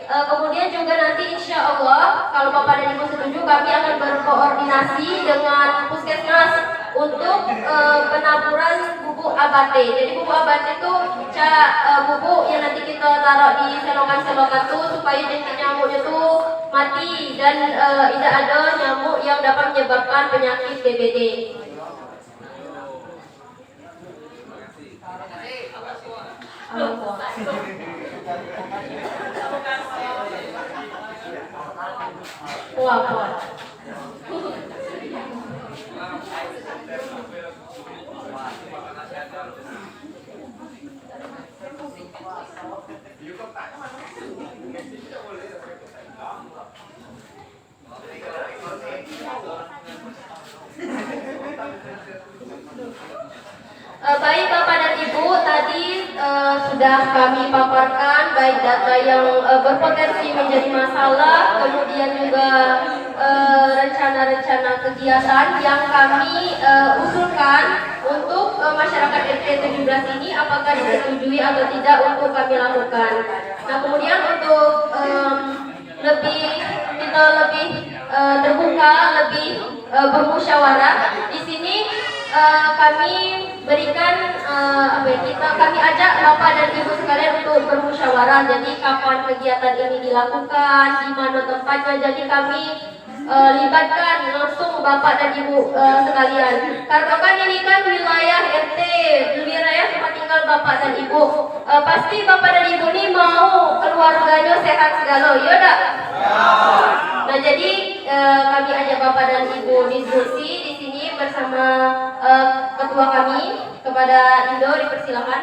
Kemudian juga nanti insya Allah kalau Bapak dan Ibu setuju, kami akan berkoordinasi dengan Puskesmas untuk penaburan bubuk abate. Jadi bubuk abate itu bubuk yang nanti kita taruh di selokan-selokan tuh supaya jentik nyamuknya tuh mati dan tidak ada nyamuk yang dapat menyebabkan penyakit DBD. Wah. sudah kami paparkan baik data yang berpotensi menjadi masalah, kemudian juga rencana-rencana kegiatan yang kami usulkan untuk masyarakat RT 17 ini apakah disetujui atau tidak untuk kami lakukan. Nah, kemudian untuk kita lebih terbuka, lebih bermusyawarah. Di sini kami berikan kami ajak Bapak dan Ibu sekalian untuk bermusyawarah. Jadi kapan kegiatan ini dilakukan, di mana tempatnya. Jadi kami libatkan langsung Bapak dan Ibu sekalian. Karena kan ini kan wilayah RT, wilayah tempat tinggal Bapak dan Ibu. Pasti Bapak dan Ibu ini mau keluarganya sehat segala, iya dak? Nah, jadi kami ajak Bapak dan Ibu diskusi di sini bersama ketua kami. Kepada Indo dipersilakan.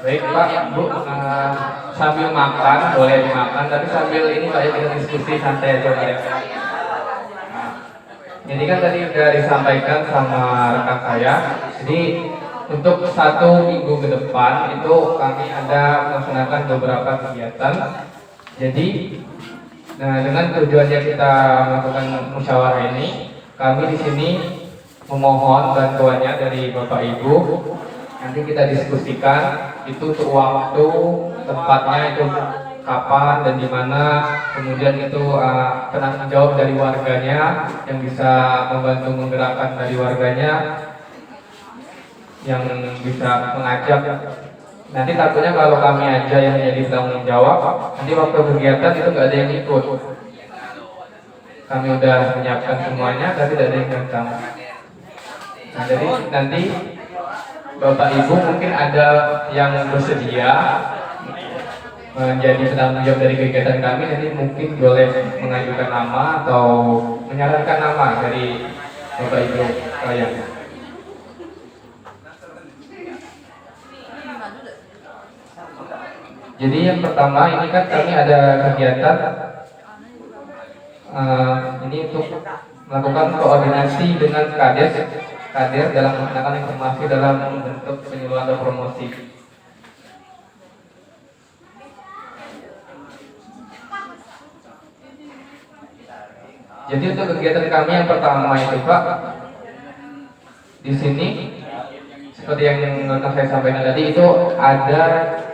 Baik Pak, Bu, sambil makan, boleh dimakan, tapi sambil ini Pak ya kita diskusi santai aja Pak ya. Jadi kan tadi udah disampaikan sama rekan saya, jadi untuk 1 minggu ke depan itu kami ada melaksanakan beberapa kegiatan. Jadi, nah dengan tujuannya kita melakukan musyawarah ini, kami di sini memohon bantuannya dari Bapak Ibu. Nanti kita diskusikan itu untuk waktu, tempatnya itu kapan dan di mana, kemudian itu penanggung jawab dari warganya yang bisa membantu menggerakkan dari warganya, yang bisa mengajak. Nanti takutnya kalau kami aja yang jadi penanggung jawab, nanti waktu kegiatan itu nggak ada yang ikut. Kami udah menyiapkan semuanya, tapi tidak ada yang datang. Nah, jadi nanti Bapak Ibu mungkin ada yang bersedia menjadi penanggung jawab dari kegiatan kami, nanti mungkin boleh mengajukan nama atau menyarankan nama dari Bapak Ibu kalian. Jadi yang pertama ini kan kami ada kegiatan ini untuk melakukan koordinasi dengan kader dalam menggunakan informasi dalam bentuk penyuluhan atau promosi. Jadi untuk kegiatan kami yang pertama itu Pak, di sini seperti yang saya sampaikan tadi itu ada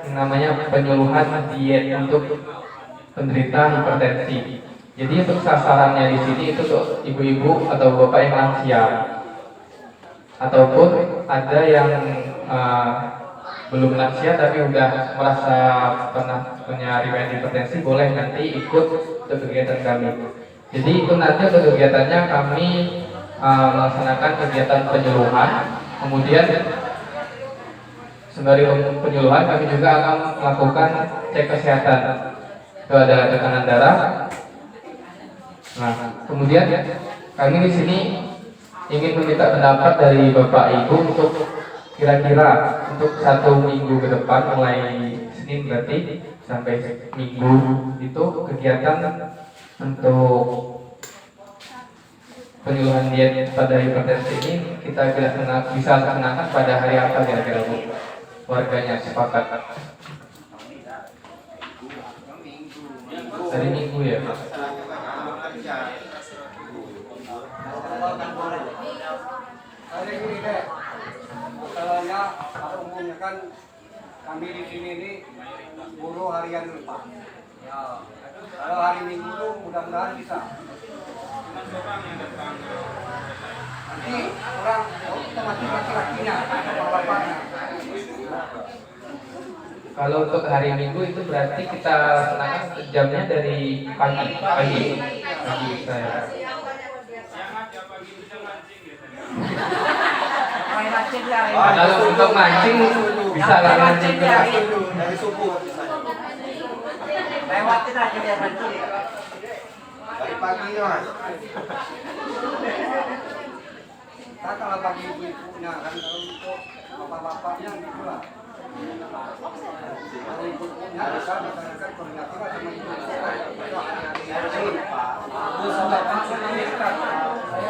yang namanya penyuluhan diet untuk penderita hipertensi. Jadi untuk sasarannya di sini itu untuk ibu-ibu atau bapak yang lansia, ataupun ada yang belum lansia tapi udah merasa pernah punya riwayat hipertensi, boleh nanti ikut untuk kegiatan kami. Jadi itu nanti untuk kegiatannya kami melaksanakan kegiatan penyuluhan, kemudian sembari penyuluhan kami juga akan melakukan cek kesehatan. Itu ada tekanan darah. Nah, kemudian kami di sini ingin meminta pendapat dari Bapak Ibu untuk kira-kira untuk 1 minggu ke depan, mulai Senin berarti sampai Minggu itu kegiatan untuk penyuluhan diet pada hipertensi ini kita bisa laksanakan pada hari apa kira-kira Bu? Warganya sepakat hari Minggu ya Pak? Hari ini deh, masalahnya pada umumnya kan kami di sini ini buruh harian dulu Pak. Ya, kalau hari Minggu tuh mudah-mudahan bisa. Nanti orang, kita masih laki-lakinya, bapak-bapaknya. Kalau untuk hari Minggu itu berarti kita laksanakan jamnya dari pagi saya. Kalau untuk mancing bisa lah mancing dari subuh. Lewatin aja ya mancing. pagi mas. Nah, kalau bagi ibu-ibunya kan kalau untuk bapak-bapaknya gitu lah. Kalau ibu-ibunya bisa masyarakat koordinasi lah sama ibu-ibu. Itu hari-hari itu sudah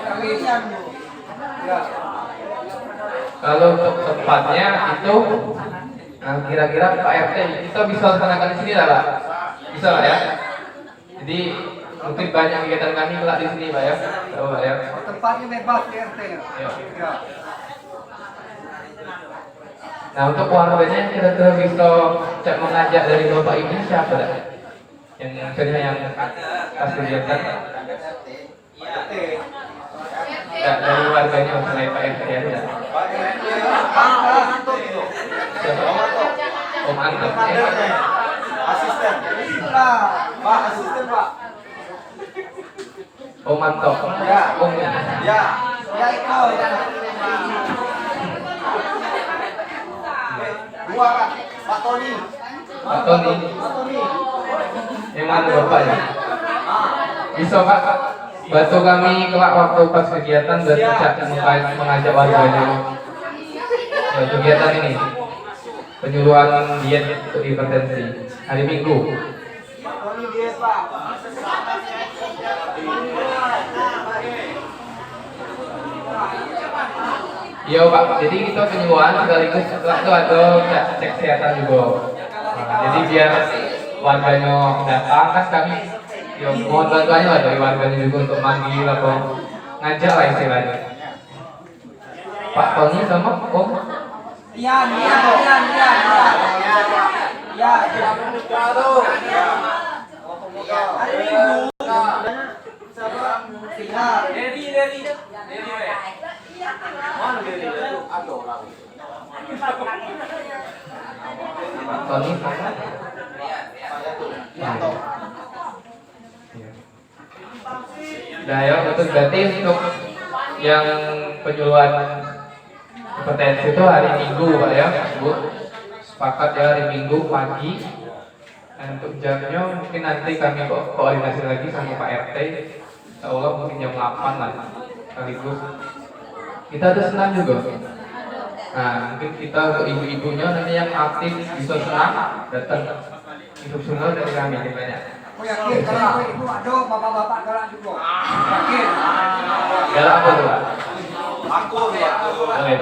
kami ya. Kalau untuk tempatnya itu kira-kira Pak RT kita bisa laksanakan di sini lah Pak. Bisa lah ya. Jadi mungkin banyak kegiatan kami kelak di sini Pak ya. Tahu Pak ya. Tempatnya bebas di RT-nya. Ya. Ya. Nah untuk warganya kira-kira bisa cek mengajak dari Bapak Ibu siapa dah? Yang misalnya yang pas kegiatan RT. ya, dari warganya selain Pak RT ya. Siapa? Om Anto. Asisten. Lah, Pak asisten Pak. Om Anto. Ya. Om. Ya. Ya itu. Dua Pak. Pak Tony. Pak Tony. Pak Tony. Yang mana bapaknya? Bisa Pak bantu kami kelak waktu pas kegiatan dan mengajak warganya ya, kegiatan ini penyuluhan diet untuk hipertensi hari Minggu. Pak Tony diet Pak. Iya Pak, jadi kita penyuluhan sekaligus setelah itu ada cek kesehatan juga. Nah, jadi biar warganya datang kan kami ya mohon bantuannya lah dari warganya juga untuk manggil atau ngajak lah istilahnya. Pak Tony sama Om Iya. Ya. Hari Minggu. Pak Tony sama Nah ya betul, berarti untuk yang penyuluhan hipertensi itu hari Minggu Pak ya Bu, sepakat ya hari Minggu pagi. Dan untuk jamnya mungkin nanti kami koordinasi lagi sama Pak RT. Insya Allah mungkin jam 8 lah sekaligus. Kita ada senam juga. Nah mungkin kita untuk ibu-ibunya nanti yang aktif bisa senam datang hidup semua dari kami banyak. Aku yakin kalau ibu ada bapak-bapak galak juga. Yakin. Galak apa tuh Pak? Aku ya. Boleh.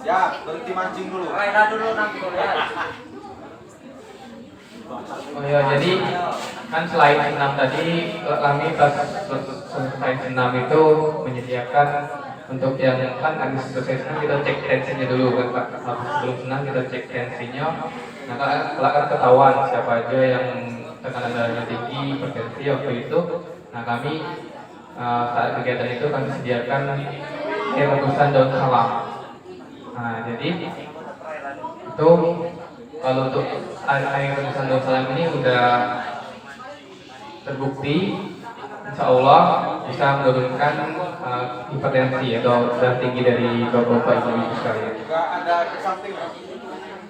Ya, berhenti mancing dulu. Oh ya, jadi kan selain senam tadi kami pas selesai senam itu menyediakan untuk yang kan habis selesai senam kita cek tensinya dulu kan Pak. Habis sebelum senam kita cek tensinya. Nah kalau kan ketahuan siapa aja yang tekanan darahnya tinggi, hipertensi waktu itu. Nah kami saat kegiatan itu kami sediakan air rebusan daun salam. Nah jadi itu kalau untuk air rebusan daun salam ini udah terbukti insya Allah bisa menurunkan hipertensi atau darah tinggi dari bapak-bapak ibu-ibu sekalian. Juga ada efek samping.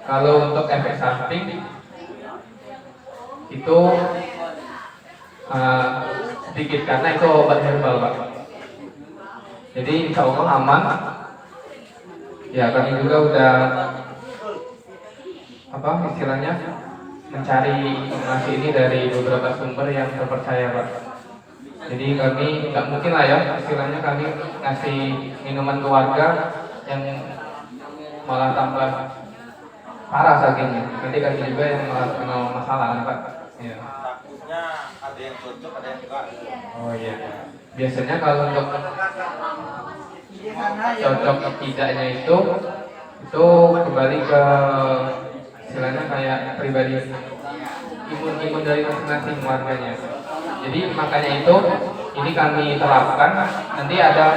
Kalau untuk efek samping itu sedikit karena itu obat herbal Pak. Jadi insya Allah aman. Ya kami juga udah apa istilahnya mencari informasi ini dari beberapa sumber yang terpercaya Pak. Jadi kami nggak mungkin lah ya istilahnya kami ngasih minuman ke warga yang malah tambah parah sakitnya. Nanti kami juga yang malah kena masalah kan Pak. Ya. Takutnya ada yang cocok, ada yang enggak. Oh iya. Biasanya kalau untuk cocok tidaknya itu kembali ke istilahnya kayak pribadi imun dari masing-masing warganya. Jadi makanya itu ini kami terapkan, nanti ada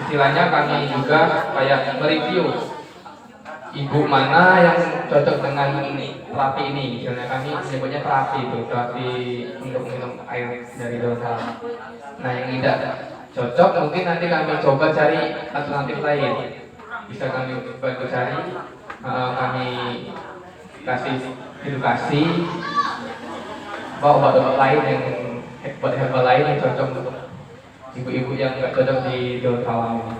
istilahnya kami juga kayak mereview ibu mana yang cocok dengan terapi ini. Misalnya kami menyebutnya terapi untuk minum air dari daun salam. Nah yang tidak cocok mungkin nanti kami coba cari alternatif lain. Bisa kami bantu cari, kami kasih edukasi obat-obat lain yang herbal lain yang cocok untuk ibu-ibu yang nggak cocok di daun salam ini.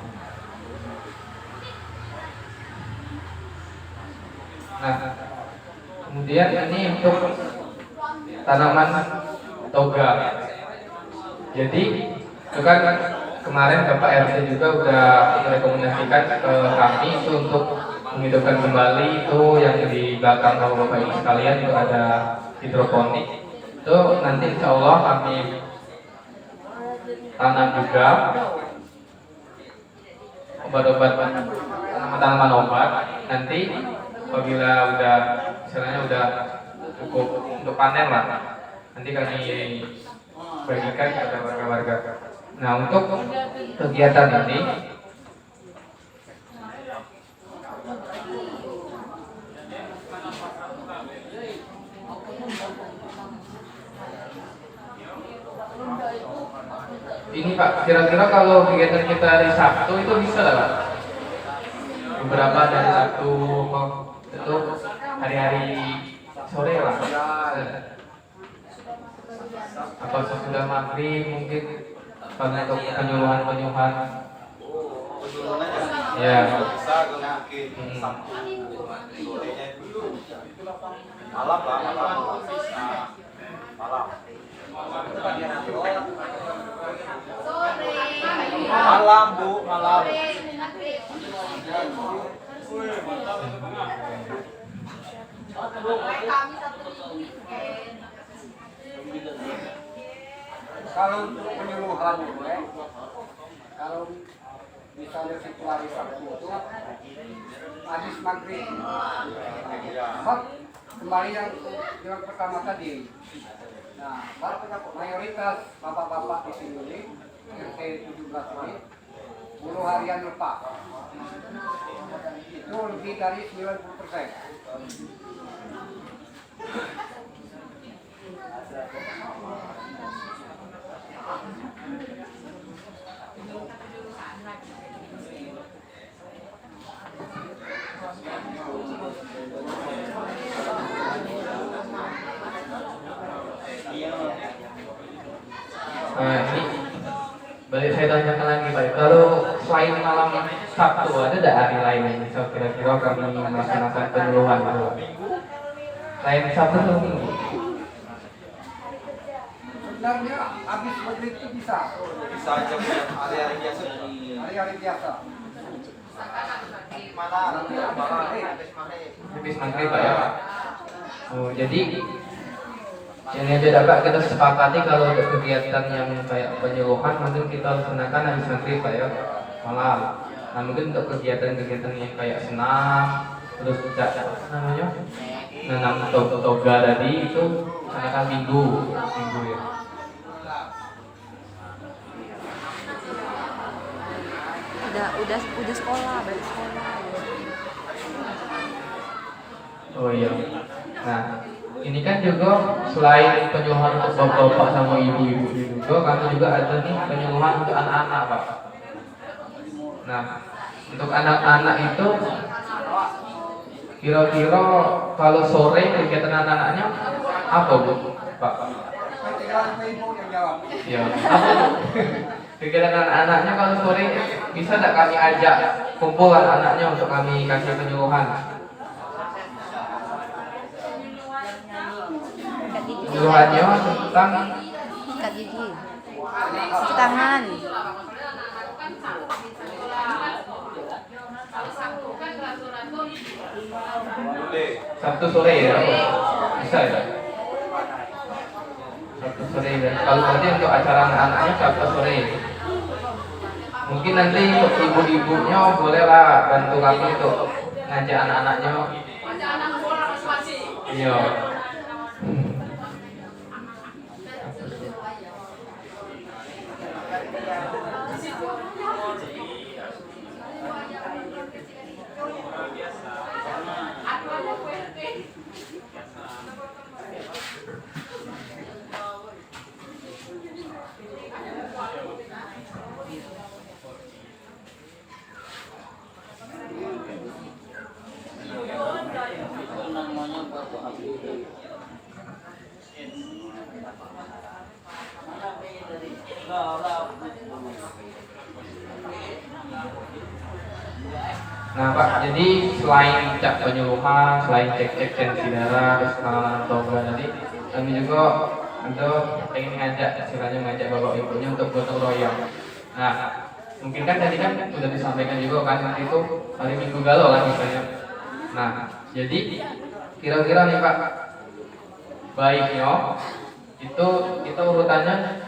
Nah, kemudian ini untuk tanaman toga. Jadi itu kan kemarin Bapak RT juga udah merekomendasikan ke kami itu untuk menghidupkan kembali itu yang di belakang Bapak Ibu sekalian itu ada hidroponik. Itu nanti insya Allah kami tanam juga obat-obat, tanaman obat. Nanti apabila udah misalnya udah cukup untuk panen lah, nanti kami bagikan kepada warga-warga. Nah untuk kegiatan ini Pak, kira-kira kalau kegiatan kita hari Sabtu itu bisa lah Pak? Beberapa dari Sabtu itu hari-hari sore lah. Atau sesudah maghrib mungkin karena untuk penyuluhan. Ya. Malam Bu, malam. Kalau untuk penyuluhan kalau misalnya situasi Sabtu itu habis maghrib, kembali yang pertama tadi. Nah, mayoritas bapak-bapak di sini RT 17 ini buruh harian lepas. Itu lebih dari 90%. Nah ini balik saya tanyakan lagi Pak, kalau selain malam Sabtu ada tidak hari lain yang bisa kira-kira kami melaksanakan penyuluhan itu? Selain Sabtu atau Minggu? Sebenarnya habis maghrib itu bisa. Bisa aja hari-hari biasa. Hari-hari biasa. Habis maghrib Pak ya. Oh, jadi yang beda Pak, kita sepakati kalau untuk kegiatan yang kayak penyuluhan mungkin kita laksanakan habis maghrib Pak ya, malam. Nah mungkin untuk kegiatan-kegiatan yang kayak senam, terus apa namanya, nanam toga tadi itu laksanakan minggu ya. Udah sekolah, balik sekolah. Oh iya. Nah ini kan juga selain penyuluhan untuk bapak-bapak sama ibu-ibu juga, kami juga ada nih penyuluhan untuk anak-anak Pak. Nah untuk anak-anak itu kira-kira kalau sore kegiatan anak-anaknya apa Bu Pak? Ibu yang jawab. Ya apa Bu? Kegiatan anak-anaknya kalau sore bisa tidak kami ajak kumpulan anaknya untuk kami kasih penyuluhan? Penyuluhannya tentang Sikat gigi, cuci tangan. Sabtu sore ya? Bisa ya? Sabtu sore ya? Kalau berarti untuk acara anak-anaknya Sabtu sore. Mungkin nanti ibu-ibunya bolehlah bantu kami untuk ngajak anak-anaknya. Iya. Nah Pak, jadi selain cak penyuluhan, selain cek-cek tensi darah, terus pengenalan toga tadi, kami juga untuk pengen ngajak, istilahnya ngajak bapak ibunya untuk gotong royong. Nah, mungkin kan tadi kan sudah disampaikan juga kan nanti itu hari Minggu Galau lah misalnya. Nah, jadi kira-kira nih Pak, baiknya itu kita urutannya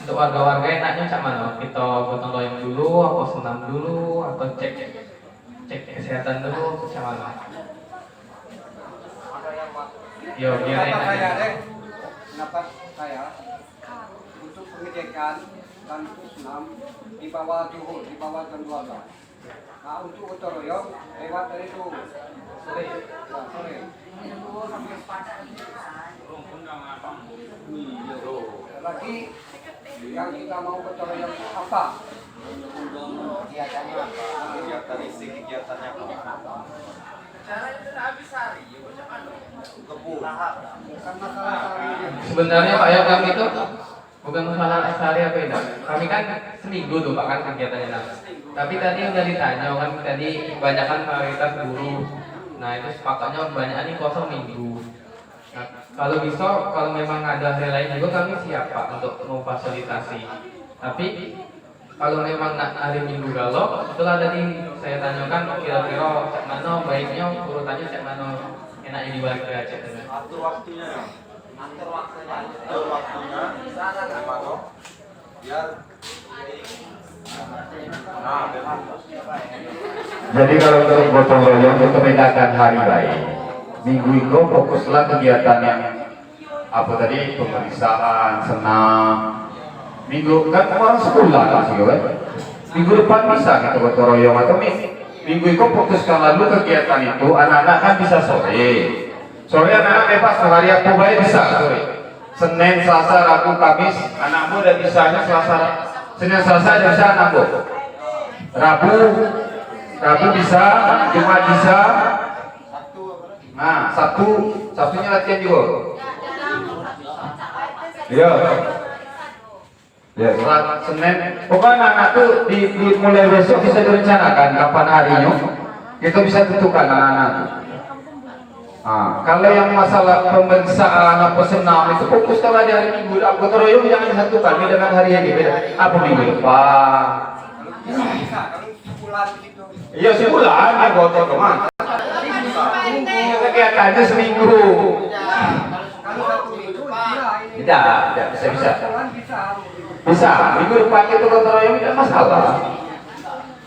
untuk warga-warga enaknya cak mana? Kita gotong royong dulu, atau senam dulu, atau cek kesehatan dulu, cak mana? Yo, biar Pendapat saya enak. deh, pendapat saya untuk pengecekan dan senam di bawah zuhur, di bawah jam 12. Nah untuk gotong royong lewat dari itu sore. Lagi yang kita mau gotong royong apa? Kegiatannya apa? Kegiatan isi kegiatannya apa? Kebun. Bukan masalah sehari. Sebenarnya Pak ya kami itu bukan masalah sehari apa itu. Kami kan seminggu tuh Pak kan kegiatannya. Nah, tapi tadi udah ditanya kan tadi kebanyakan mayoritas buruh. Nah itu sepakatnya kebanyakan ini kosong minggu. Nah, kalau bisa kalau memang ada hari lain juga kami siap Pak untuk memfasilitasi. Tapi kalau memang hari Minggu Galau, itulah tadi saya tanyakan kira-kira cak mana baiknya urutannya cak mana enaknya di warga cak mana. Atur waktunya. Atur waktunya. Gimana? Biar. Nah, biar. Jadi kalau untuk gotong royong untuk membedakan hari baik, minggu itu fokuslah kegiatan yang apa tadi, pemeriksaan, senam. Minggu kan orang sekolah kan sih kan. Minggu depan bisa kita gotong royong atau minggu itu fokuskan lalu kegiatan itu anak-anak kan bisa sore. Sore anak-anak bebas hari apa baik bisa sore. Senin, Selasa, Rabu, Kamis anakmu udah bisanya Selasa, Senin, Selasa udah bisa anakmu. Rabu bisa, Jumat bisa. Nah, Sabtunya latihan juga. Iya. Ya, Senin. Pokoknya anak tuh mulai besok bisa direncanakan kapan harinya. Kita bisa tentukan anak-anak tuh. Nah, kalau yang masalah pemeriksaan apa senam itu fokus kalau di hari Minggu. Gotong royong jangan disatukan dengan hari ini beda. Apa minggu depan? Bisa, kalau sebulan gitu. Iya sebulan ya gotong teman. Kegiatannya seminggu. Kalau satu minggu bisa ini. Tidak bisa. Sebulan bisa. Bisa, minggu depan itu gotong royong tidak masalah.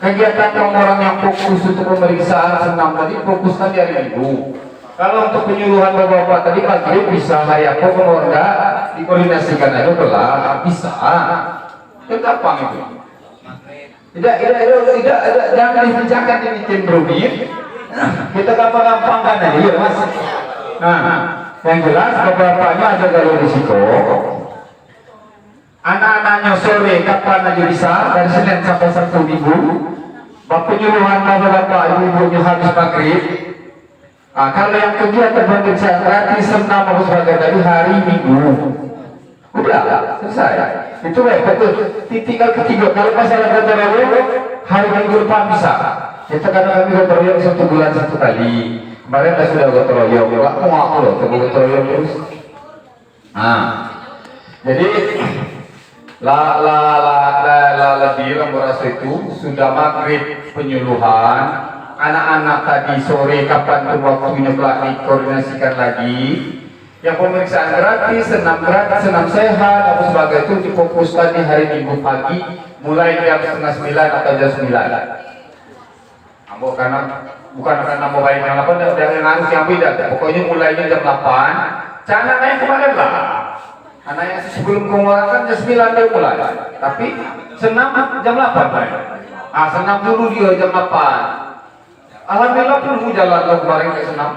Kegiatan orang yang fokus untuk pemeriksaan senam tadi fokuskan di hari Minggu. Kalau untuk penyuluhan bapak-bapak tadi maghrib bisa hari apa kalau enggak dikoordinasikan aja pelan bisa. Itu gampang itu. Tidak, jangan dibincangkan ini tim rumit. Kita gampang-gampangkan aja ya mas. Nah, yang jelas bapak-bapaknya ada galau risiko. Anak-anaknya sore kapan aja bisa dari Senin sampai Sabtu Minggu. Penyuluhan bapak-bapak ibu-ibunya habis maghrib. Nah, kalau yang kegiatan pemeriksaan gratis senam apa sebagainya dari hari Minggu. Udah selesai. Itu betul. Tinggal ketiga kalau masalah gotong royong hari Minggu depan bisa. Kita kadang kami gotong royong 1 bulan 1 kali. Kemarin kita sudah gotong royong. Aku mau loh gotong royong terus. Nah, jadi lebih merasa itu sudah maghrib penyuluhan. Anak-anak tadi sore kapan tuh waktunya pelatih koordinasikan lagi. Yang pemeriksaan gratis, senam sehat, apa sebagainya itu difokuskan di hari Minggu pagi mulai jam setengah 9 atau jam 9. Ambo karena bukan karena mau bayar jam 8 dan yang harus yang beda. Pokoknya mulainya jam 8. Cara naik kemarin lah. Anaknya sebelum kemarin jam 9 dia mulai. Tapi senam jam 8 Pak. Senam dulu dia jam 8. Alhamdulillah pun jalan lo kemarin ke senam.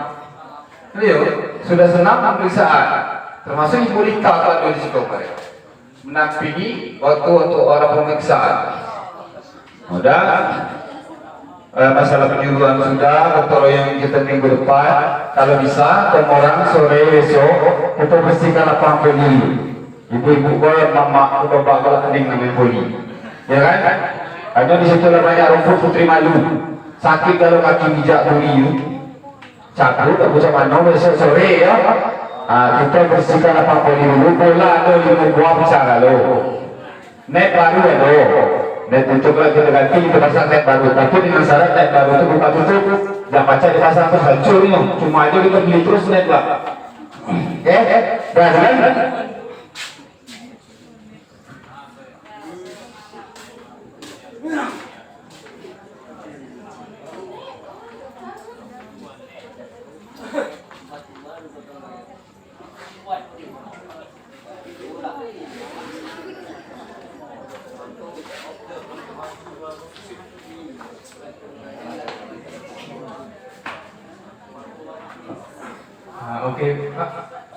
Beliau sudah senam pemeriksaan. Termasuk Ibu Rika kalau di situ kemarin. Menampingi waktu untuk orang pemeriksaan. Udah. Masalah penyuluhan sudah, dokter yang kita minggu depan. Kalau bisa, orang sore besok kita bersihkan lapangan poli. Ibu-ibu kau, mama, bapak kalau kening namanya poli, ya kan? Hanya di situ namanya rumput putri malu. Sakit kalau kaki bijak buli, cabut, tak bisa mana besok sore ya. Kita bersihkan lapangan poli dulu. Bola ada 5 buah bisa kalau. Net baru ada. Net tutup lagi kita ganti kita pasang net baru. Tapi dengan syarat net baru itu buka tutup. Jangan baca di pasang terus hancur nih. Cuma aja kita beli terus net lah. Berhasil kan? Oke Pak,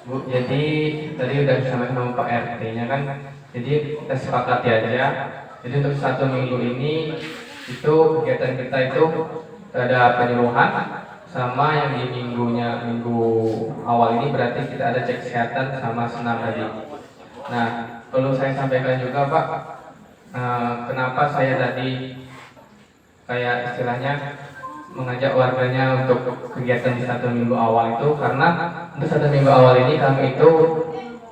Bu, jadi tadi udah sama-sama Pak RT-nya kan, jadi kita sepakati aja. Jadi untuk 1 minggu ini itu kegiatan kita itu ada penyuluhan, sama yang di minggu awal ini berarti kita ada cek kesehatan sama senam tadi. Nah, perlu saya sampaikan juga Pak, kenapa saya tadi kayak istilahnya mengajak warganya untuk kegiatan di 1 minggu awal itu, karena untuk 1 minggu awal ini kami itu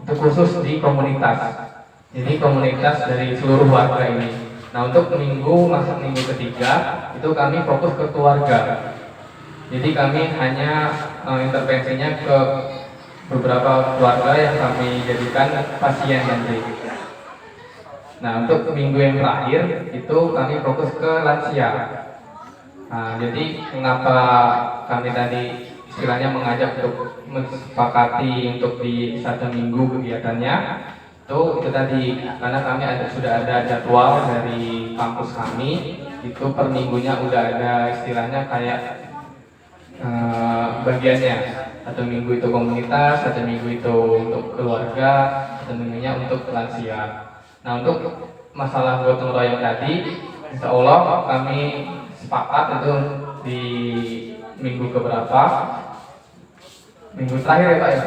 khusus di komunitas. Jadi komunitas dari seluruh warga ini. Nah, untuk masuk minggu ketiga itu kami fokus ke keluarga. Jadi kami hanya intervensinya ke beberapa keluarga yang kami jadikan pasien nanti. Nah, untuk minggu yang terakhir itu kami fokus ke lansia. Nah, jadi kenapa kami tadi istilahnya mengajak untuk mensepakati untuk di 1 minggu kegiatannya itu tadi karena kami sudah ada jadwal dari kampus kami itu per minggunya udah ada istilahnya kayak bagiannya. 1 minggu itu komunitas, 1 minggu itu untuk keluarga, 1 minggunya untuk lansia. Nah, untuk masalah gotong royong tadi, insya Allah kami sepakat itu di minggu keberapa? Minggu terakhir ya Pak ya?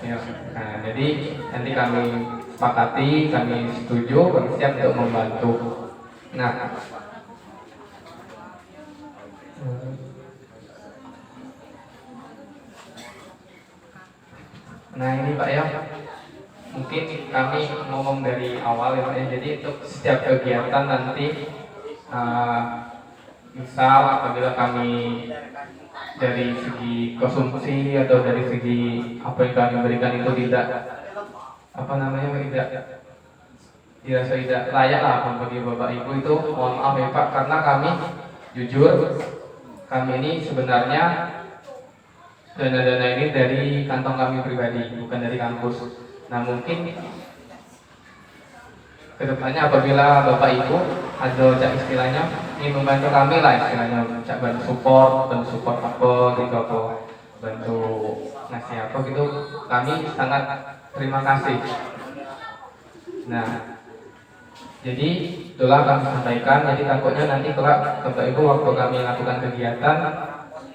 Ya. Nah, jadi nanti kami sepakati, kami setuju, kami siap untuk membantu. Nah ini Pak ya, mungkin kami ngomong dari awal ya Pak ya. Jadi untuk setiap kegiatan nanti misal apabila kami dari segi konsumsi atau dari segi apa yang kami berikan itu tidak dirasa tidak layak lah bagi Bapak Ibu, itu mohon maaf ya Pak, karena kami jujur kami ini sebenarnya dana-dana ini dari kantong kami pribadi, bukan dari kampus. Nah, mungkin kedepannya apabila Bapak Ibu ada istilahnya ingin membantu kami lah, istilahnya bantu support apa gitu, apa bantu ngasih apa gitu, kami sangat terima kasih. Nah, jadi itulah kami sampaikan. Jadi takutnya nanti kalau Bapak Ibu waktu kami lakukan kegiatan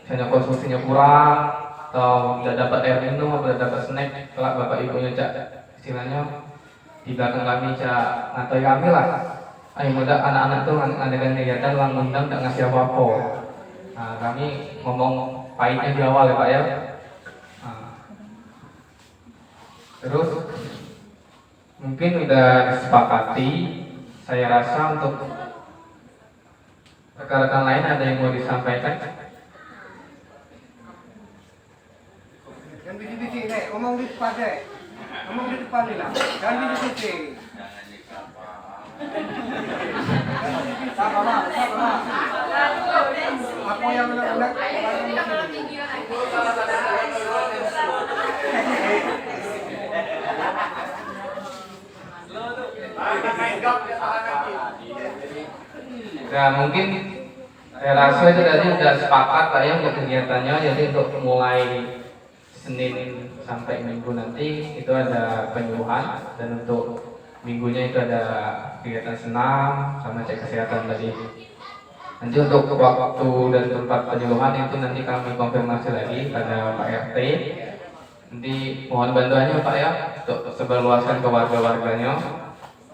misalnya konsumsinya kurang atau tidak dapat air minum atau tidak dapat snack, kalau Bapak Ibunya istilahnya di belakang kami ngatai kami lah, ayo muda anak-anak tuh ngadakan kegiatan lang undang tak ngasih apa-apa. Nah, kami ngomong pahitnya di awal ya Pak ya. Nah, terus mungkin udah disepakati, saya rasa untuk rekan-rekan lain ada yang mau disampaikan. Yang bisik-bisik nih, ngomong di depan deh. Ngomong di depan nih lah, jangan bisik-bisik. Sama Mak, sama Mak. Aku yang unek-unek. Nah mungkin saya rasa itu tadi sudah sepakat Pak ya untuk kegiatannya. Jadi untuk mulai Senin sampai Minggu nanti itu ada penyuluhan, dan untuk minggunya itu ada kegiatan senam sama cek kesehatan tadi. Nanti untuk waktu dan tempat penyuluhan itu nanti kami konfirmasi lagi pada Pak RT. Nanti mohon bantuannya Pak ya untuk sebarluaskan ke warga-warganya,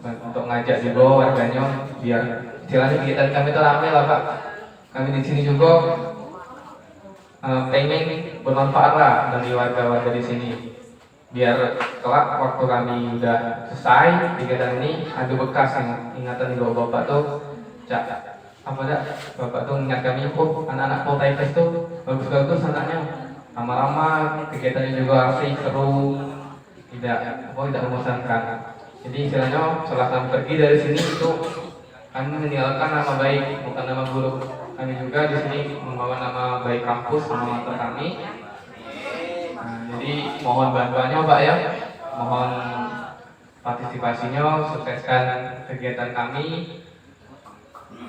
untuk ngajak juga warganya biar istilahnya kegiatan kami itu ramai lah Pak. Kami di sini juga pengen bermanfaat lah dari warga-warga di sini, biar kelak waktu kami udah selesai kegiatan ini ada bekas ingatan ibu bapak tuh apa dah bapak tuh ingat kami anak-anak Poltekkes tuh bagus-bagus anaknya, lama-lama kegiatannya juga asik seru, tidak membosankan. Jadi istilahnya setelah kami pergi dari sini itu kami meninggalkan nama baik, bukan nama buruk. Kami juga di sini membawa nama baik kampus, nama mata kami. Nah, jadi mohon bantuannya Pak ya, mohon partisipasinya, sukseskan kegiatan kami.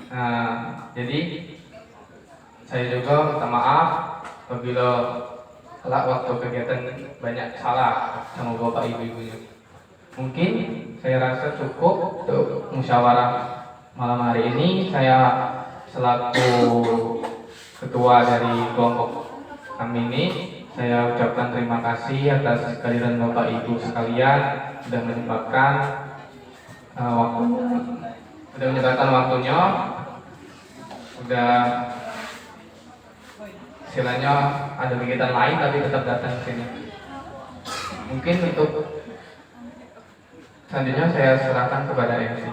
Nah, jadi saya juga minta maaf apabila kelak waktu kegiatan banyak salah sama bapak ibu-ibunya. Mungkin saya rasa cukup untuk musyawarah malam hari ini. Saya selaku ketua dari kelompok kami ini, saya ucapkan terima kasih atas kehadiran Bapak Ibu sekalian sudah menyempatkan waktunya, sudah istilahnya ada kegiatan lain tapi tetap datang ke sini. Mungkin untuk selanjutnya saya serahkan kepada MC.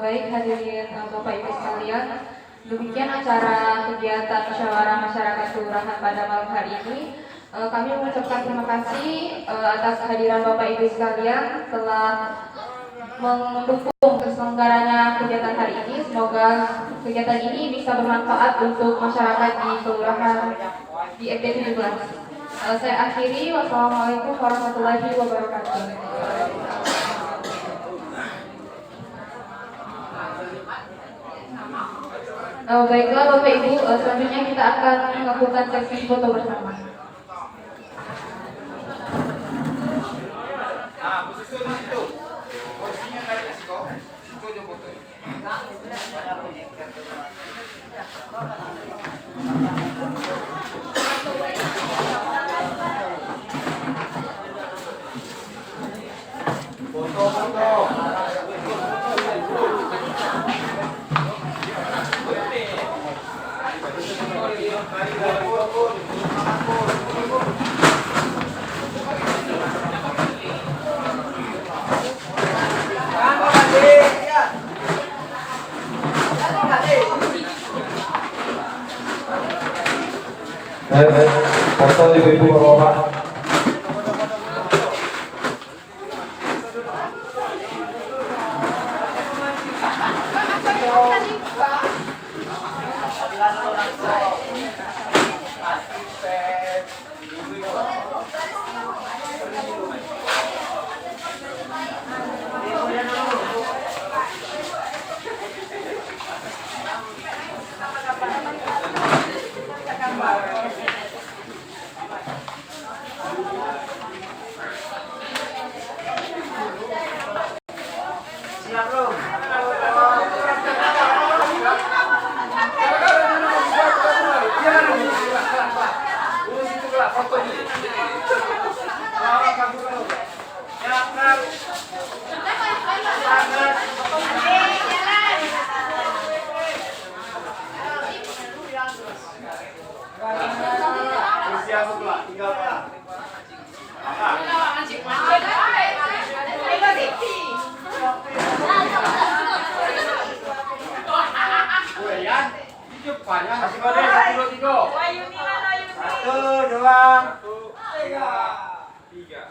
Baik hadirin Bapak Ibu sekalian, demikian acara kegiatan musyawarah masyarakat kelurahan pada malam hari ini. Kami mengucapkan terima kasih atas kehadiran Bapak Ibu sekalian telah mendukung terselenggaranya kegiatan hari ini. Semoga kegiatan ini bisa bermanfaat untuk masyarakat di kelurahan di RT 17. Saya akhiri. Wassalamualaikum warahmatullahi wabarakatuh. Baiklah Bapak Ibu, selanjutnya kita akan melakukan sesi foto bersama. Foto ibu-ibu bapak. Satu, dua, tiga.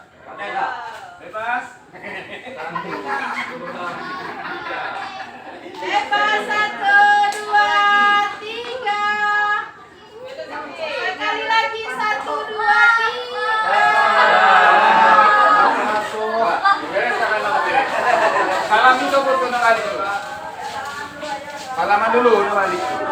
Lepas 1, 2, 3. Sekali lagi 1, 2, 3. Salam itu buat kali. Salaman dulu kembali.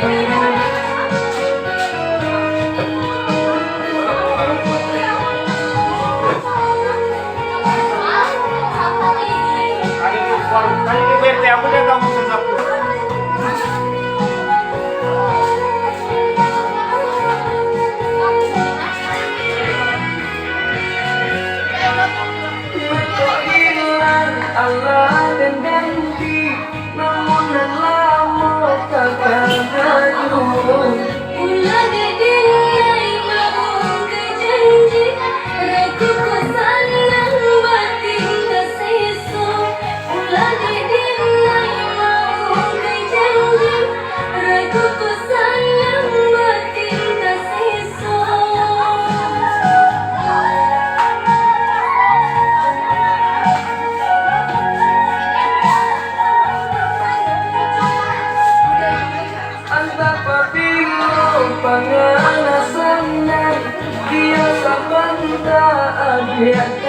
Thank you. Iya.